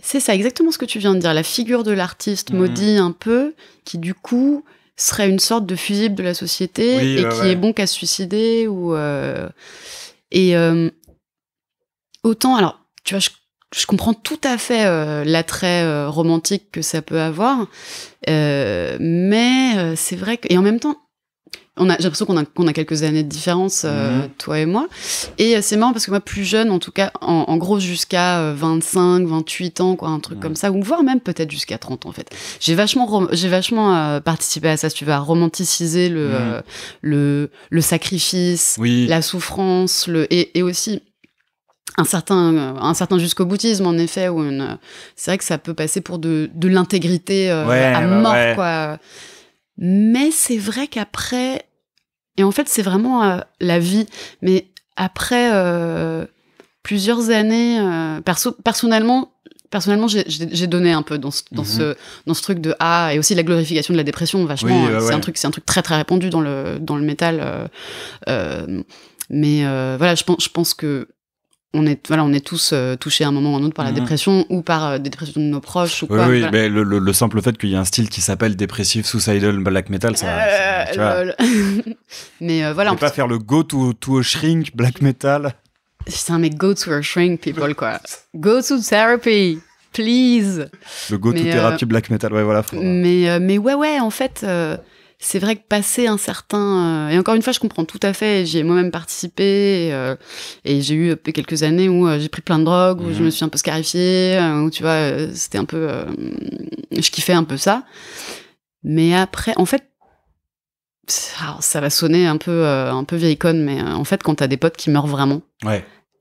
c'est ça, exactement ce que tu viens de dire, la figure de l'artiste maudit un peu, qui du coup serait une sorte de fusible de la société, et qui est bon qu'à se suicider, ou autant, alors tu vois, je comprends tout à fait l'attrait romantique que ça peut avoir, mais c'est vrai que, et en même temps, j'ai l'impression qu'on a quelques années de différence, toi et moi. Et c'est marrant parce que moi, plus jeune, en tout cas, en gros, jusqu'à 25, 28 ans, quoi, un truc comme ça, ou voire même peut-être jusqu'à 30 ans, en fait. J'ai vachement participé à ça, si tu veux, à romanticiser le sacrifice, la souffrance, et aussi un certain jusqu'au-boutisme, en effet, où c'est vrai que ça peut passer pour de l'intégrité à mort, quoi. Mais c'est vrai qu'après, et en fait c'est vraiment la vie, mais après plusieurs années, personnellement j'ai donné un peu dans ce truc de et aussi la glorification de la dépression, vachement. C'est un truc très très répandu dans le métal, mais voilà, je pense que on est tous touchés à un moment ou à un autre par la dépression, ou par des dépressions de nos proches, ou quoi. Oui, voilà. Mais le simple fait qu'il y ait un style qui s'appelle dépressif, suicidal, black metal, ça tu vois. Mais voilà. On peut pas faire le go to a shrink black metal. Putain, mais go to a shrink, people, quoi. Go to therapy, please. Le go to therapy black metal, ouais, voilà. Mais ouais, en fait, c'est vrai que passer un certain... et encore une fois, je comprends tout à fait, j'y ai moi-même participé, et j'ai eu quelques années où j'ai pris plein de drogues, où je me suis un peu scarifiée, où tu vois, c'était un peu... je kiffais un peu ça. Mais après, en fait, alors, ça va sonner un peu vieille conne, mais en fait, quand t'as des potes qui meurent vraiment,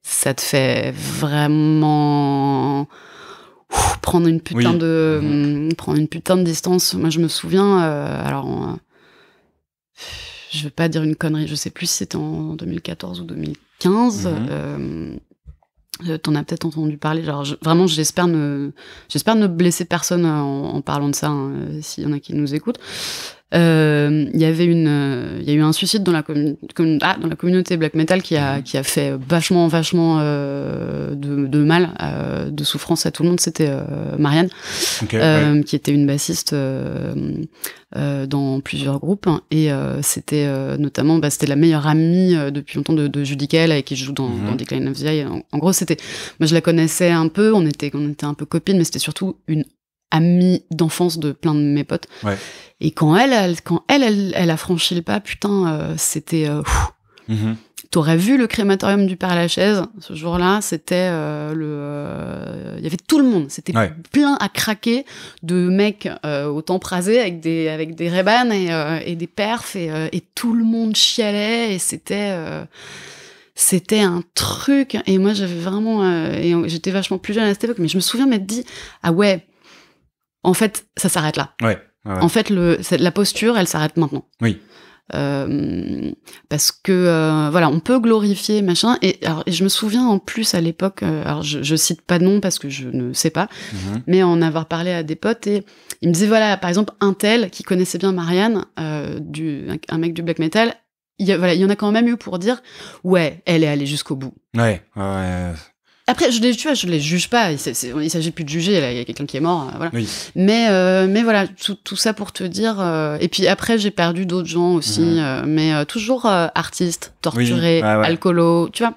ça te fait vraiment... prendre une putain de distance. Moi, je me souviens, je veux pas dire une connerie, je sais plus si c'était en 2014 ou 2015. T'en as peut-être entendu parler. Genre, vraiment, j'espère ne blesser personne en parlant de ça, s'il y en a qui nous écoutent. Il y a eu un suicide dans la communauté black metal qui a fait vachement de mal, de souffrance à tout le monde. C'était Marianne, qui était une bassiste dans plusieurs groupes, et c'était notamment c'était la meilleure amie depuis longtemps de Judy Kell, avec qui je joue dans Decline of the Eye. En gros, moi je la connaissais un peu, on était un peu copines, mais c'était surtout une amie d'enfance de plein de mes potes. Et quand elle a franchi le pas, putain, c'était... T'aurais vu le crématorium du Père-Lachaise ce jour-là, c'était il y avait tout le monde, c'était plein à craquer de mecs au tempes rasés avec des Ray-Ban et des perfs, et tout le monde chialait, et c'était un truc. Et moi j'avais vraiment et j'étais vachement plus jeune à cette époque, mais je me souviens m'être dit en fait ça s'arrête là. En fait la posture elle s'arrête maintenant. Parce que voilà, on peut glorifier machin, et je me souviens en plus à l'époque, alors je cite pas de nom parce que je ne sais pas, mais en avoir parlé à des potes, et ils me disaient voilà, par exemple un tel qui connaissait bien Marianne, un mec du black metal, il y en a quand même eu pour dire elle est allée jusqu'au bout. Après, je les juge pas. Il s'agit plus de juger. Là, il y a quelqu'un qui est mort, voilà. Mais voilà, tout ça pour te dire. Et puis après, j'ai perdu d'autres gens aussi, mais toujours artistes, torturés, alcoolos, tu vois.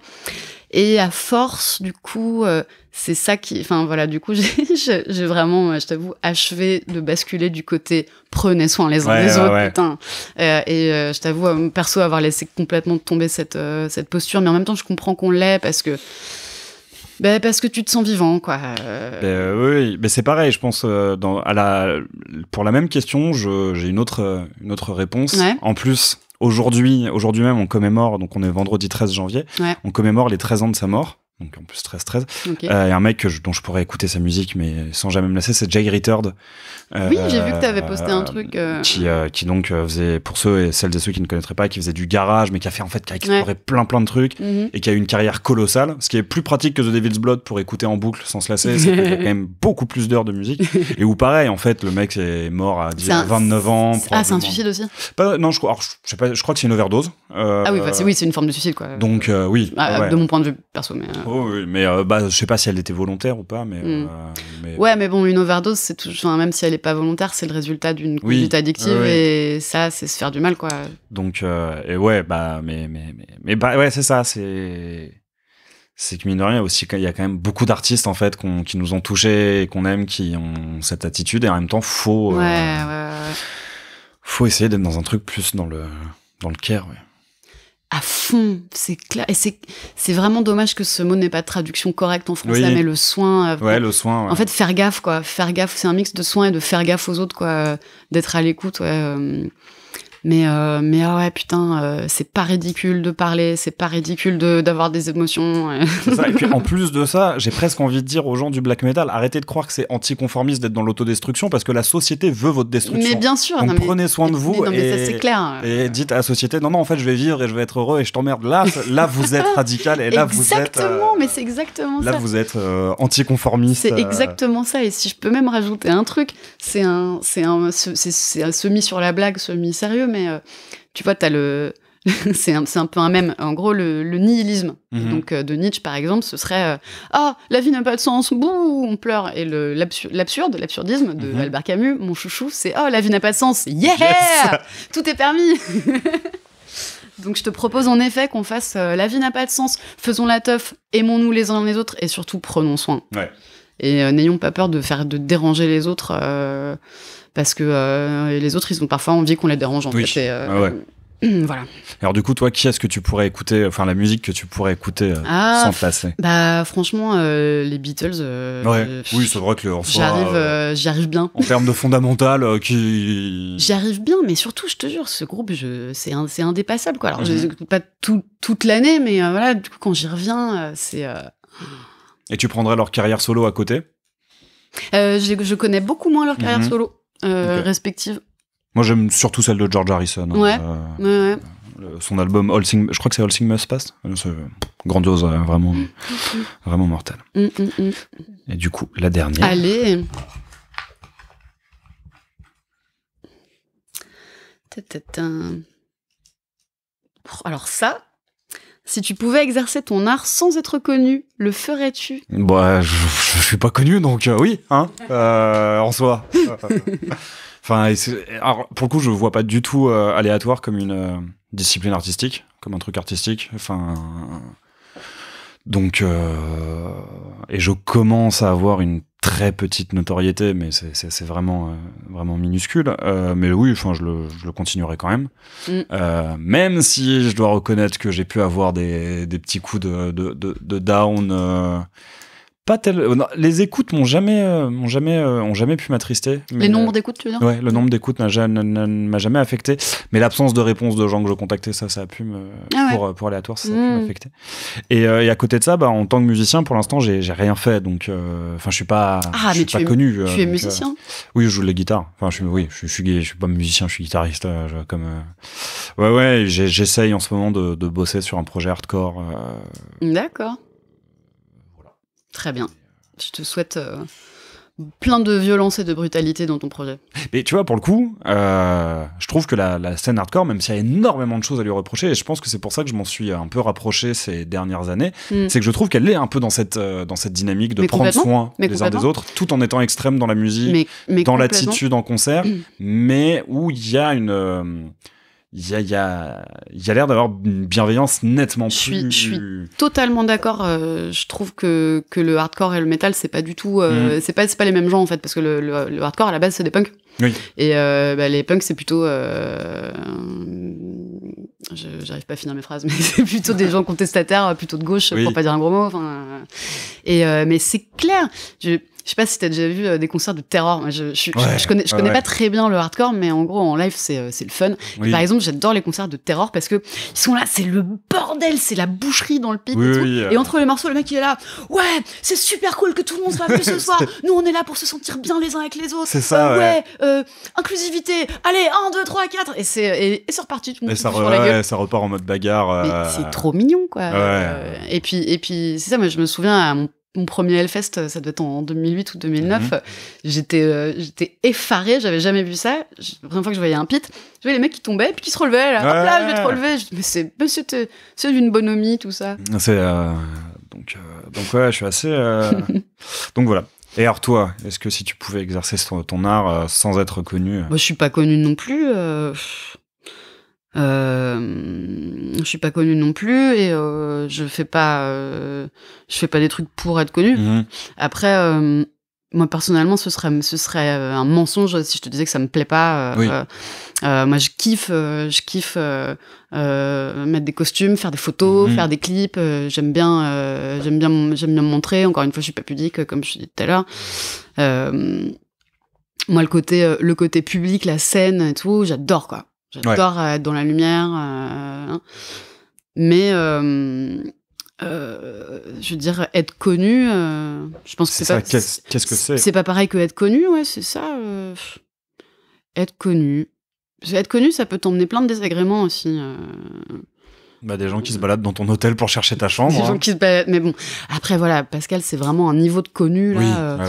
Et à force, du coup, c'est ça qui. Enfin voilà, du coup, j'ai vraiment, je t'avoue, achevé de basculer du côté prenez soin les uns des autres, putain. Et je t'avoue, perso, avoir laissé complètement tomber cette posture, mais en même temps, je comprends qu'on l'ait parce que tu te sens vivant, quoi. Oui, mais c'est pareil, je pense. Pour la même question, j'ai une autre réponse. En plus, aujourd'hui même, on commémore. Donc, on est vendredi 13 janvier. On commémore les 13 ans de sa mort. Donc en plus 13. Il y a un mec dont je pourrais écouter sa musique, mais sans jamais me lasser, c'est Jay Retard. Oui, j'ai vu que t'avais posté un truc. Qui donc faisait, pour ceux et celles et ceux qui ne connaîtraient pas, qui faisait du garage, mais qui a exploré plein de trucs, et qui a eu une carrière colossale. Ce qui est plus pratique que The Devil's Blood pour écouter en boucle sans se lasser, c'est qu'il y a quand même beaucoup plus d'heures de musique. Et où pareil, en fait, le mec est mort à 29 ans. C'est un suicide aussi? Non, je crois que c'est une overdose. C'est une forme de suicide, quoi. Donc oui. De mon point de vue perso, mais. Oui, mais je sais pas si elle était volontaire ou pas, mais. Mais bon, une overdose, c'est toujours, même si elle est pas volontaire, c'est le résultat d'une conduite addictive, et ça, c'est se faire du mal, quoi. Donc, c'est ça, c'est que mine de rien, aussi, il y a quand même beaucoup d'artistes en fait qui nous ont touchés et qu'on aime, qui ont cette attitude, et en même temps, faut essayer d'être dans un truc plus dans le care, ouais. À fond, c'est clair. Et c'est vraiment dommage que ce mot n'ait pas de traduction correcte en français, mais le soin. Le soin. Ouais. En fait, faire gaffe, quoi. Faire gaffe, c'est un mix de soin et de faire gaffe aux autres, quoi. D'être à l'écoute, ouais. Mais ouais, putain, c'est pas ridicule de parler, c'est pas ridicule d'avoir des émotions. C'est ça. Et puis en plus de ça, j'ai presque envie de dire aux gens du black metal, arrêtez de croire que c'est anticonformiste d'être dans l'autodestruction, parce que la société veut votre destruction. Mais bien sûr. Donc prenez soin de vous mais ça, c'est clair. Et dites à la société, non, en fait, je vais vivre et je vais être heureux et je t'emmerde. Là vous êtes radical et là vous êtes... Exactement, mais c'est exactement ça. Là vous êtes anticonformiste. C'est exactement ça. Et si je peux même rajouter un truc, c'est un semi sur la blague, semi sérieux, mais tu vois, t'as c'est un peu un mème. En gros, le nihilisme. Donc, de Nietzsche, par exemple, ce serait la vie n'a pas de sens, bouh, on pleure. Et l'absurdisme de Albert Camus, mon chouchou, c'est la vie n'a pas de sens, yeah, yes. Tout est permis. Donc, je te propose en effet qu'on fasse la vie n'a pas de sens, faisons la teuf, aimons-nous les uns les autres et surtout prenons soin. Ouais. Et n'ayons pas peur de déranger les autres. Parce que les autres, ils ont parfois envie qu'on les dérange, en fait. Voilà. Alors du coup, toi, qui est-ce que tu pourrais écouter, enfin la musique que tu pourrais écouter sans te lasser? Bah franchement, les Beatles. Oui, c'est vrai que j'y arrive bien. En termes de fondamental, j'y arrive bien, mais surtout, je te jure, ce groupe, c'est indépassable, quoi. Alors je les écoute pas toute l'année, mais voilà, du coup, quand j'y reviens, c'est. Et tu prendrais leur carrière solo à côté? Je connais beaucoup moins leur carrière solo respective. Moi, j'aime surtout celle de George Harrison. Son album All Things, je crois que c'est All Things Must Pass. C'est grandiose, vraiment, vraiment mortel. Et du coup, la dernière. Allez. Alors ça, si tu pouvais exercer ton art sans être connu, le ferais-tu? Bah, je suis pas connu, donc oui, en soi. Enfin, alors, pour le coup, je vois pas du tout aléatoire comme une discipline artistique, comme un truc artistique. Enfin, donc, et je commence à avoir une très petite notoriété, mais c'est vraiment vraiment minuscule. Mais oui, enfin, je le continuerai quand même. Même si je dois reconnaître que j'ai pu avoir des petits coups de down. Pas les écoutes ont jamais pu m'attrister. Les nombres d'écoutes, tu veux dire? Ouais, le nombre d'écoutes m'a jamais affecté, mais l'absence de réponse de gens que je contactais, ça a pu pour aléatoire, ça a pu m'affecter. Et à côté de ça, bah, en tant que musicien, pour l'instant, j'ai rien fait, donc enfin, je suis pas connu. Tu es musicien? Oui, je joue de la guitare. Enfin, je suis pas musicien, je suis guitariste. Ouais, j'essaye en ce moment de bosser sur un projet hardcore. D'accord. Très bien. Je te souhaite plein de violence et de brutalité dans ton projet. Mais tu vois, pour le coup, je trouve que la scène hardcore, même s'il y a énormément de choses à lui reprocher, et je pense que c'est pour ça que je m'en suis un peu rapproché ces dernières années, c'est que je trouve qu'elle est un peu dans cette dynamique de prendre soin les uns des autres, tout en étant extrême dans la musique, dans l'attitude en concert, mais où il y a une... Il y a l'air d'avoir une bienveillance nettement plus... Je suis totalement d'accord. Je trouve que le hardcore et le metal, c'est pas du tout... c'est pas les mêmes genres, en fait, parce que le hardcore, à la base, c'est des punks. Oui. Et les punks, c'est plutôt... j'arrive pas à finir mes phrases, mais c'est plutôt des gens contestataires, plutôt de gauche, pour pas dire un gros mot. Mais c'est clair. Je sais pas si t'as déjà vu des concerts de terror. Moi, je connais pas très bien le hardcore, mais en gros, en live, c'est le fun. Oui. Et par exemple, j'adore les concerts de terror parce que ils sont là, c'est le bordel, c'est la boucherie dans le pit et tout. Et entre les morceaux, le mec, il est là. Ouais, c'est super cool que tout le monde soit venu ce soir. Nous, on est là pour se sentir bien les uns avec les autres. C'est ça, inclusivité. Allez, 1, 2, 3, 4. Et c'est reparti. Tout le monde ça repart en mode bagarre. Mais c'est trop mignon, quoi. Et puis, c'est ça, moi, je me souviens à mon premier Hellfest, ça devait être en 2008 ou 2009, j'étais effarée, j'avais jamais vu ça. La première fois que je voyais un pit, je voyais les mecs qui tombaient, puis qui se relevaient, là, hop là, je vais te relever. Mais c'est d'une bonhomie, tout ça. Donc ouais, je suis assez... Donc voilà. Et alors toi, est-ce que si tu pouvais exercer ton art sans être connu... Moi, je suis pas connue non plus. Je suis pas connue non plus et je fais pas des trucs pour être connue. Après, moi personnellement, ce serait un mensonge si je te disais que ça me plaît pas. Moi, je kiffe mettre des costumes, faire des photos, faire des clips. J'aime bien me montrer. Encore une fois, je suis pas pudique, comme je te disais tout à l'heure. Moi, le côté public, la scène et tout, j'adore, quoi. J'adore être dans la lumière. Mais, je veux dire, être connu, je pense que c'est pas... Qu'est-ce que c'est ? C'est pas pareil que être connu, ouais, c'est ça. Être connu. Parce que être connu, ça peut t'emmener plein de désagréments aussi. Des gens qui se baladent dans ton hôtel pour chercher ta chambre. Des gens qui se baladent... Mais bon, après, voilà, Pascal, c'est vraiment un niveau de connu, là. Oui,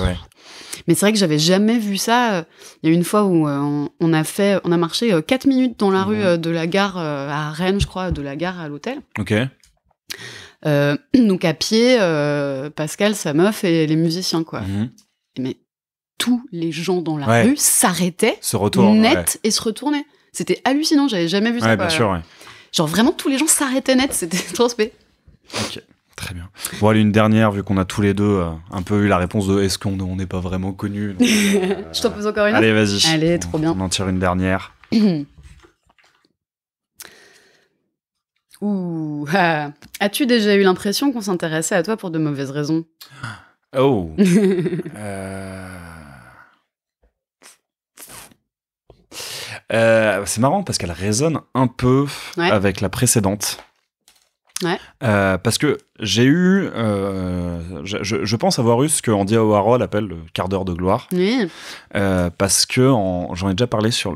Mais c'est vrai que j'avais jamais vu ça. Il y a une fois où on a marché 4 minutes dans la rue de la gare à Rennes, je crois, de la gare à l'hôtel. Ok. Donc à pied, Pascal, sa meuf et les musiciens, quoi. Mais tous les gens dans la rue s'arrêtaient, et se retournaient. C'était hallucinant, j'avais jamais vu ça. Bien sûr, Genre vraiment tous les gens s'arrêtaient net, c'était trop spé. Ok. Très bien. Bon, allez, une dernière, vu qu'on a tous les deux un peu eu la réponse de est-ce qu'on n'est pas vraiment connus. Je t'en pose encore une. Allez, vas-y. Allez, trop bien. On en tire une dernière. As-tu déjà eu l'impression qu'on s'intéressait à toi pour de mauvaises raisons ? Oh. C'est marrant parce qu'elle résonne un peu avec la précédente. Parce que j'ai eu, je pense avoir eu ce que Andy Warhol appelle le quart d'heure de gloire. Oui. Parce que j'en ai déjà parlé sur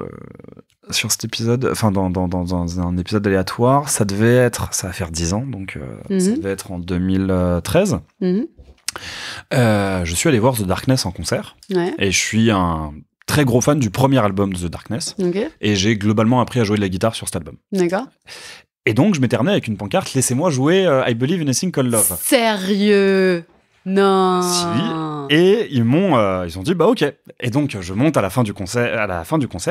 cet épisode, enfin dans un épisode aléatoire. Ça va faire 10 ans, donc ça devait être en 2013. Je suis allé voir The Darkness en concert, et je suis un très gros fan du premier album de The Darkness, et j'ai globalement appris à jouer de la guitare sur cet album. D'accord. Et donc, je m'étais ramené avec une pancarte « Laissez-moi jouer I Believe in a Thing Called Love ». Sérieux ? Non. Si. Et ils ont dit bah ok. Et donc je monte à la fin du concert.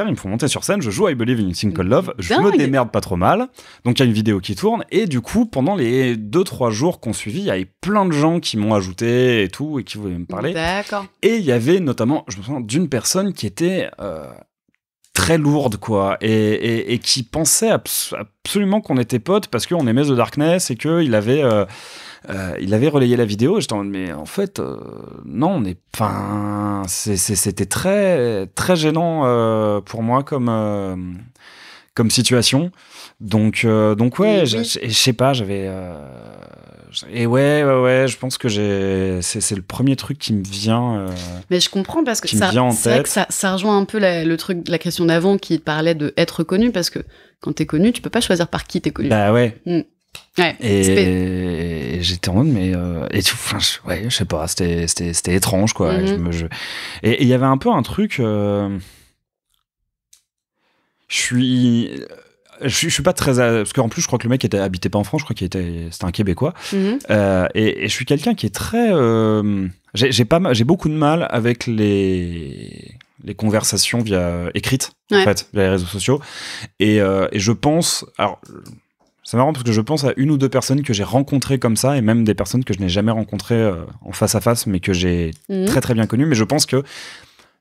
Ils me font monter sur scène. Je joue I Believe in a Thing Called Love. Je me démerde pas trop mal. Donc il y a une vidéo qui tourne. Et du coup, pendant les 2-3 jours qu'on suivit, il y avait plein de gens qui m'ont ajouté et tout et qui voulaient me parler. D'accord. Et il y avait notamment, je me souviens d'une personne qui était très lourde, quoi, et qui pensait absolument qu'on était potes parce qu'on aimait The Darkness et qu'il avait relayé la vidéo. Et j'étais en mode, mais en fait, non, c'était très, très gênant pour moi comme situation. Donc ouais, je sais pas, j'avais... Et ouais, je pense que c'est le premier truc qui me vient. Mais je comprends parce que c'est vrai que ça rejoint un peu la question d'avant qui parlait de être connu, parce que quand t'es connu, tu peux pas choisir par qui t'es connu. Bah ouais. Ouais. Et j'étais en mode, mais je sais pas, c'était étrange, quoi. Et il y avait un peu un truc. Je suis pas très... Parce qu'en plus, je crois que le mec habitait pas en France, je crois c'était un Québécois. Et je suis quelqu'un qui est très... J'ai beaucoup de mal avec les conversations écrites, en fait, via les réseaux sociaux. Et je pense... Alors, c'est marrant parce que je pense à une ou deux personnes que j'ai rencontrées comme ça, et même des personnes que je n'ai jamais rencontrées en face à face, mais que j'ai très très bien connues. Mais je pense que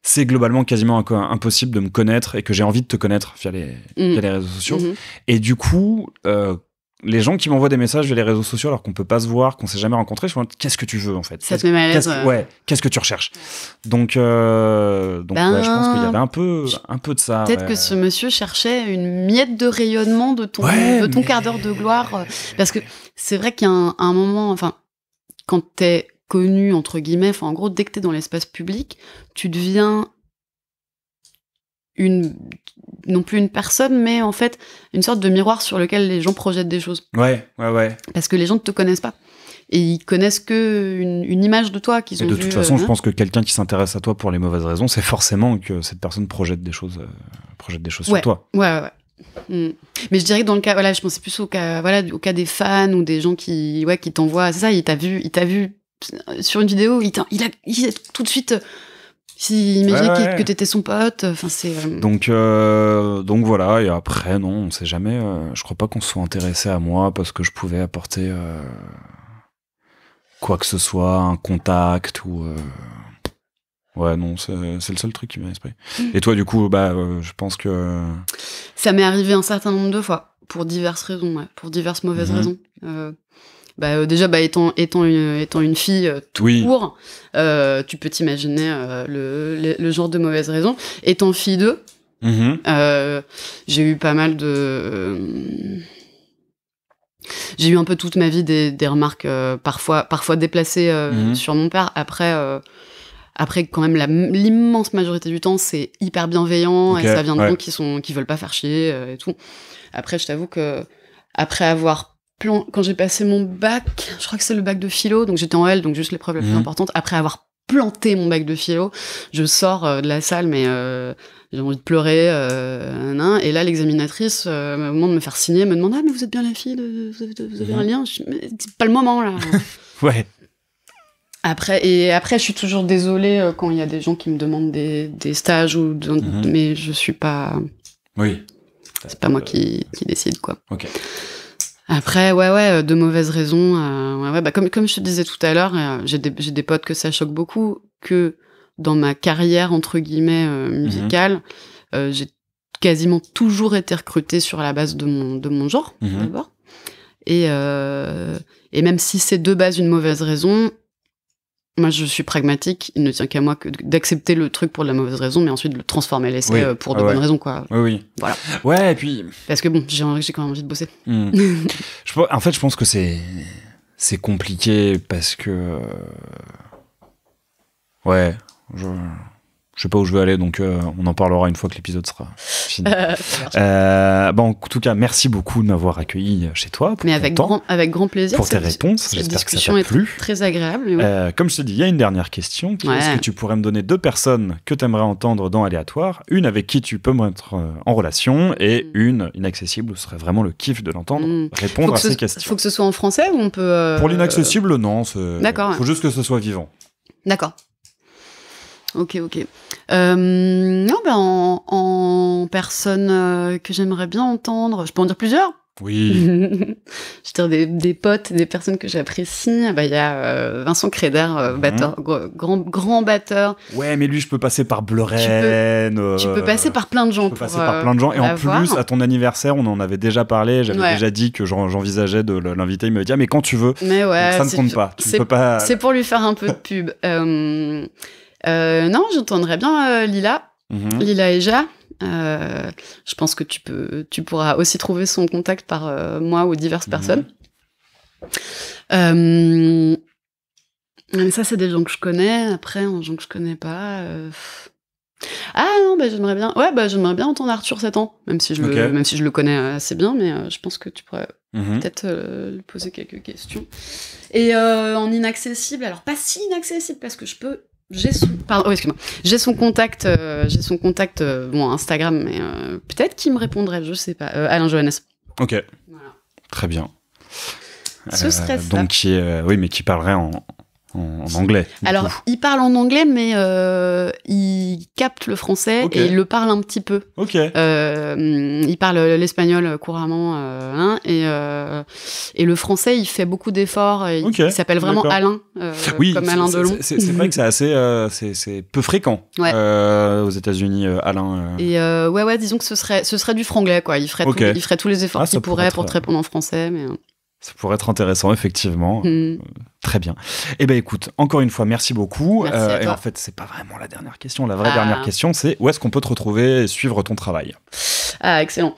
c'est globalement quasiment impossible de me connaître et que j'ai envie de te connaître via les réseaux sociaux. Et du coup, les gens qui m'envoient des messages via les réseaux sociaux alors qu'on peut pas se voir, qu'on s'est jamais rencontré, je me demande qu'est-ce que tu veux en fait. Ça te met mal à l'aise. Qu'est-ce que tu recherches. Donc je pense qu'il y avait un peu de ça. Peut-être que ce monsieur cherchait une miette de rayonnement de ton quart d'heure de gloire. Parce que c'est vrai qu'il y a un moment, enfin, quand t'es connu, entre guillemets, enfin, en gros, dès que t'es dans l'espace public, tu deviens non plus une personne, mais en fait, une sorte de miroir sur lequel les gens projettent des choses. Ouais. Parce que les gens ne te connaissent pas. Et ils connaissent qu'une image de toi qu'ils ont vue. De toute façon, je pense que quelqu'un qui s'intéresse à toi pour les mauvaises raisons, c'est forcément que cette personne projette des choses sur toi. Ouais. Mais je dirais que dans le cas, je pensais plus au cas des fans ou des gens qui t'envoient, c'est ça, il t'a vu sur une vidéo, il a tout de suite, Si imagine que t'étais son pote, enfin c'est. Donc voilà. Et après, non, on sait jamais. Je crois pas qu'on se soit intéressé à moi parce que je pouvais apporter quoi que ce soit, un contact ou. Ouais, non, c'est le seul truc qui m'est à l'esprit. Et toi, du coup, je pense que. Ça m'est arrivé un certain nombre de fois, pour diverses raisons, pour diverses mauvaises raisons. Déjà, étant une fille tout court, tu peux t'imaginer le genre de mauvaises raisons. Étant fille d'eux, j'ai eu pas mal de. J'ai eu un peu toute ma vie des remarques parfois déplacées sur mon père. Après, quand même, l'immense majorité du temps, c'est hyper bienveillant et ça vient de gens qui veulent pas faire chier et tout. Après, je t'avoue que après avoir quand j'ai passé mon bac, je crois que c'est le bac de philo, donc j'étais en L, donc juste l'épreuve la plus importante. Après avoir planté mon bac de philo, je sors de la salle, mais j'ai envie de pleurer. Et là, l'examinatrice, au moment de me faire signer, me demande « Ah, mais vous êtes bien la fille, vous avez un lien ?» Je dis « Mais c'est pas le moment, là !» Ouais. Après, je suis toujours désolée quand il y a des gens qui me demandent des stages, mais je suis pas... Oui. C'est pas moi qui décide, quoi. Ok. Après, de mauvaises raisons. Comme je te disais tout à l'heure, j'ai des potes que ça choque beaucoup, que dans ma carrière, entre guillemets, musicale, j'ai quasiment toujours été recrutée sur la base de mon genre, d'abord. Et même si c'est de base une mauvaise raison... Moi, je suis pragmatique. Il ne tient qu'à moi que d'accepter le truc pour de la mauvaise raison, mais ensuite de le transformer l'essai pour de bonnes raisons, quoi. Oui. Voilà. Ouais, et puis... Parce que bon, j'ai quand même envie de bosser. En fait, je pense que c'est compliqué parce que... Ouais, je sais pas où je veux aller, donc on en parlera une fois que l'épisode sera fini. En tout cas, merci beaucoup de m'avoir accueilli chez toi. Mais avec grand plaisir. Pour tes réponses, j'espère que ça t'a plu. Très agréable. Comme je te dis, il y a une dernière question. Est-ce que tu pourrais me donner 2 personnes que tu aimerais entendre dans Aléatoire, une avec qui tu peux me mettre en relation et une inaccessible où ce serait vraiment le kiff de l'entendre répondre à ces questions. Faut que ce soit en français ou on peut... Pour l'inaccessible, non. D'accord. Faut juste que ce soit vivant. D'accord. Ok. En personne que j'aimerais bien entendre, je peux en dire plusieurs. Oui. Je veux dire des potes, des personnes que j'apprécie. Il y a Vincent Créder, batteur, grand batteur. Ouais, mais lui, je peux passer par Bleuren. Tu peux passer par plein de gens. Et en plus, à ton anniversaire, on en avait déjà parlé. J'avais déjà dit que j'envisageais de l'inviter. Il me dit mais quand tu veux. Mais ouais, donc ça ne compte pas. Tu peux pas. C'est pour lui faire un peu de pub. Non, j'entendrais bien Lila. Lila Eja. Je pense que tu pourras aussi trouver son contact par moi ou diverses personnes. Mais ça, c'est des gens que je connais. Après, un gens que je connais pas. Ah non, j'aimerais bien. J'aimerais bien entendre Arthur 7 ans, même si je le connais assez bien, mais je pense que tu pourrais peut-être lui poser quelques questions. Et en inaccessible, alors pas si inaccessible parce que j'ai son contact, Instagram, mais peut-être qu'il me répondrait, je sais pas. Alain Johannes. Ok. Voilà. Très bien. Ce serait ça. Donc qui parlerait en anglais. Alors, il parle en anglais, mais il capte le français et il le parle un petit peu. Ok. Il parle l'espagnol couramment, et le français, il fait beaucoup d'efforts. Il s'appelle vraiment Alain, comme Alain Delon. C'est vrai que c'est assez, c'est peu fréquent aux États-Unis, Alain. Et disons que ce serait du franglais, quoi. Il ferait tous les efforts qu'il pourrait pour te répondre en français, mais. Ça pourrait être intéressant, effectivement. Très bien. Écoute, encore une fois, merci beaucoup. Merci à toi. Et en fait, c'est pas vraiment la dernière question. La vraie dernière question, c'est où est-ce qu'on peut te retrouver et suivre ton travail ? Ah, excellent.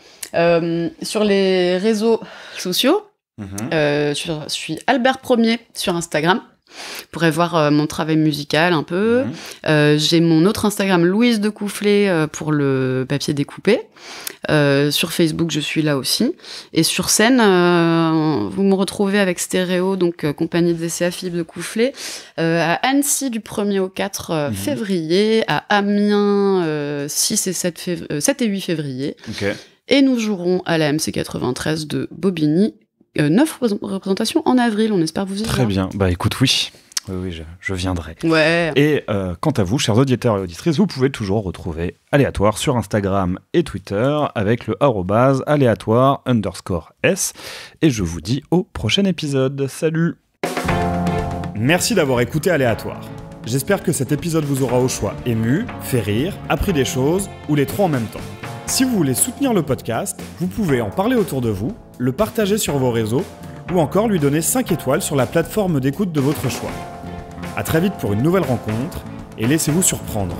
Sur les réseaux sociaux, je suis Albert Premier sur Instagram. Vous pourrez voir mon travail musical un peu. J'ai mon autre Instagram, Louise de Coufflet, pour le papier découpé. Sur Facebook, je suis là aussi. Et sur scène, vous me retrouvez avec Stéréo, donc compagnie d'essai Philippe de Coufflet, à Annecy du 1er au 4 février, à Amiens 6 et 7 et 8 février. Et nous jouerons à la MC 93 de Bobigny. 9 représentations en avril, on espère vous y voir. Très bien, écoute, oui. Oui, je viendrai. Ouais. Et quant à vous, chers auditeurs et auditrices, vous pouvez toujours retrouver Aléatoire sur Instagram et Twitter avec le @aléatoire_s. Et je vous dis au prochain épisode. Salut! Merci d'avoir écouté Aléatoire. J'espère que cet épisode vous aura au choix ému, fait rire, appris des choses ou les trois en même temps. Si vous voulez soutenir le podcast, vous pouvez en parler autour de vous, le partager sur vos réseaux ou encore lui donner 5 étoiles sur la plateforme d'écoute de votre choix. À très vite pour une nouvelle rencontre et laissez-vous surprendre.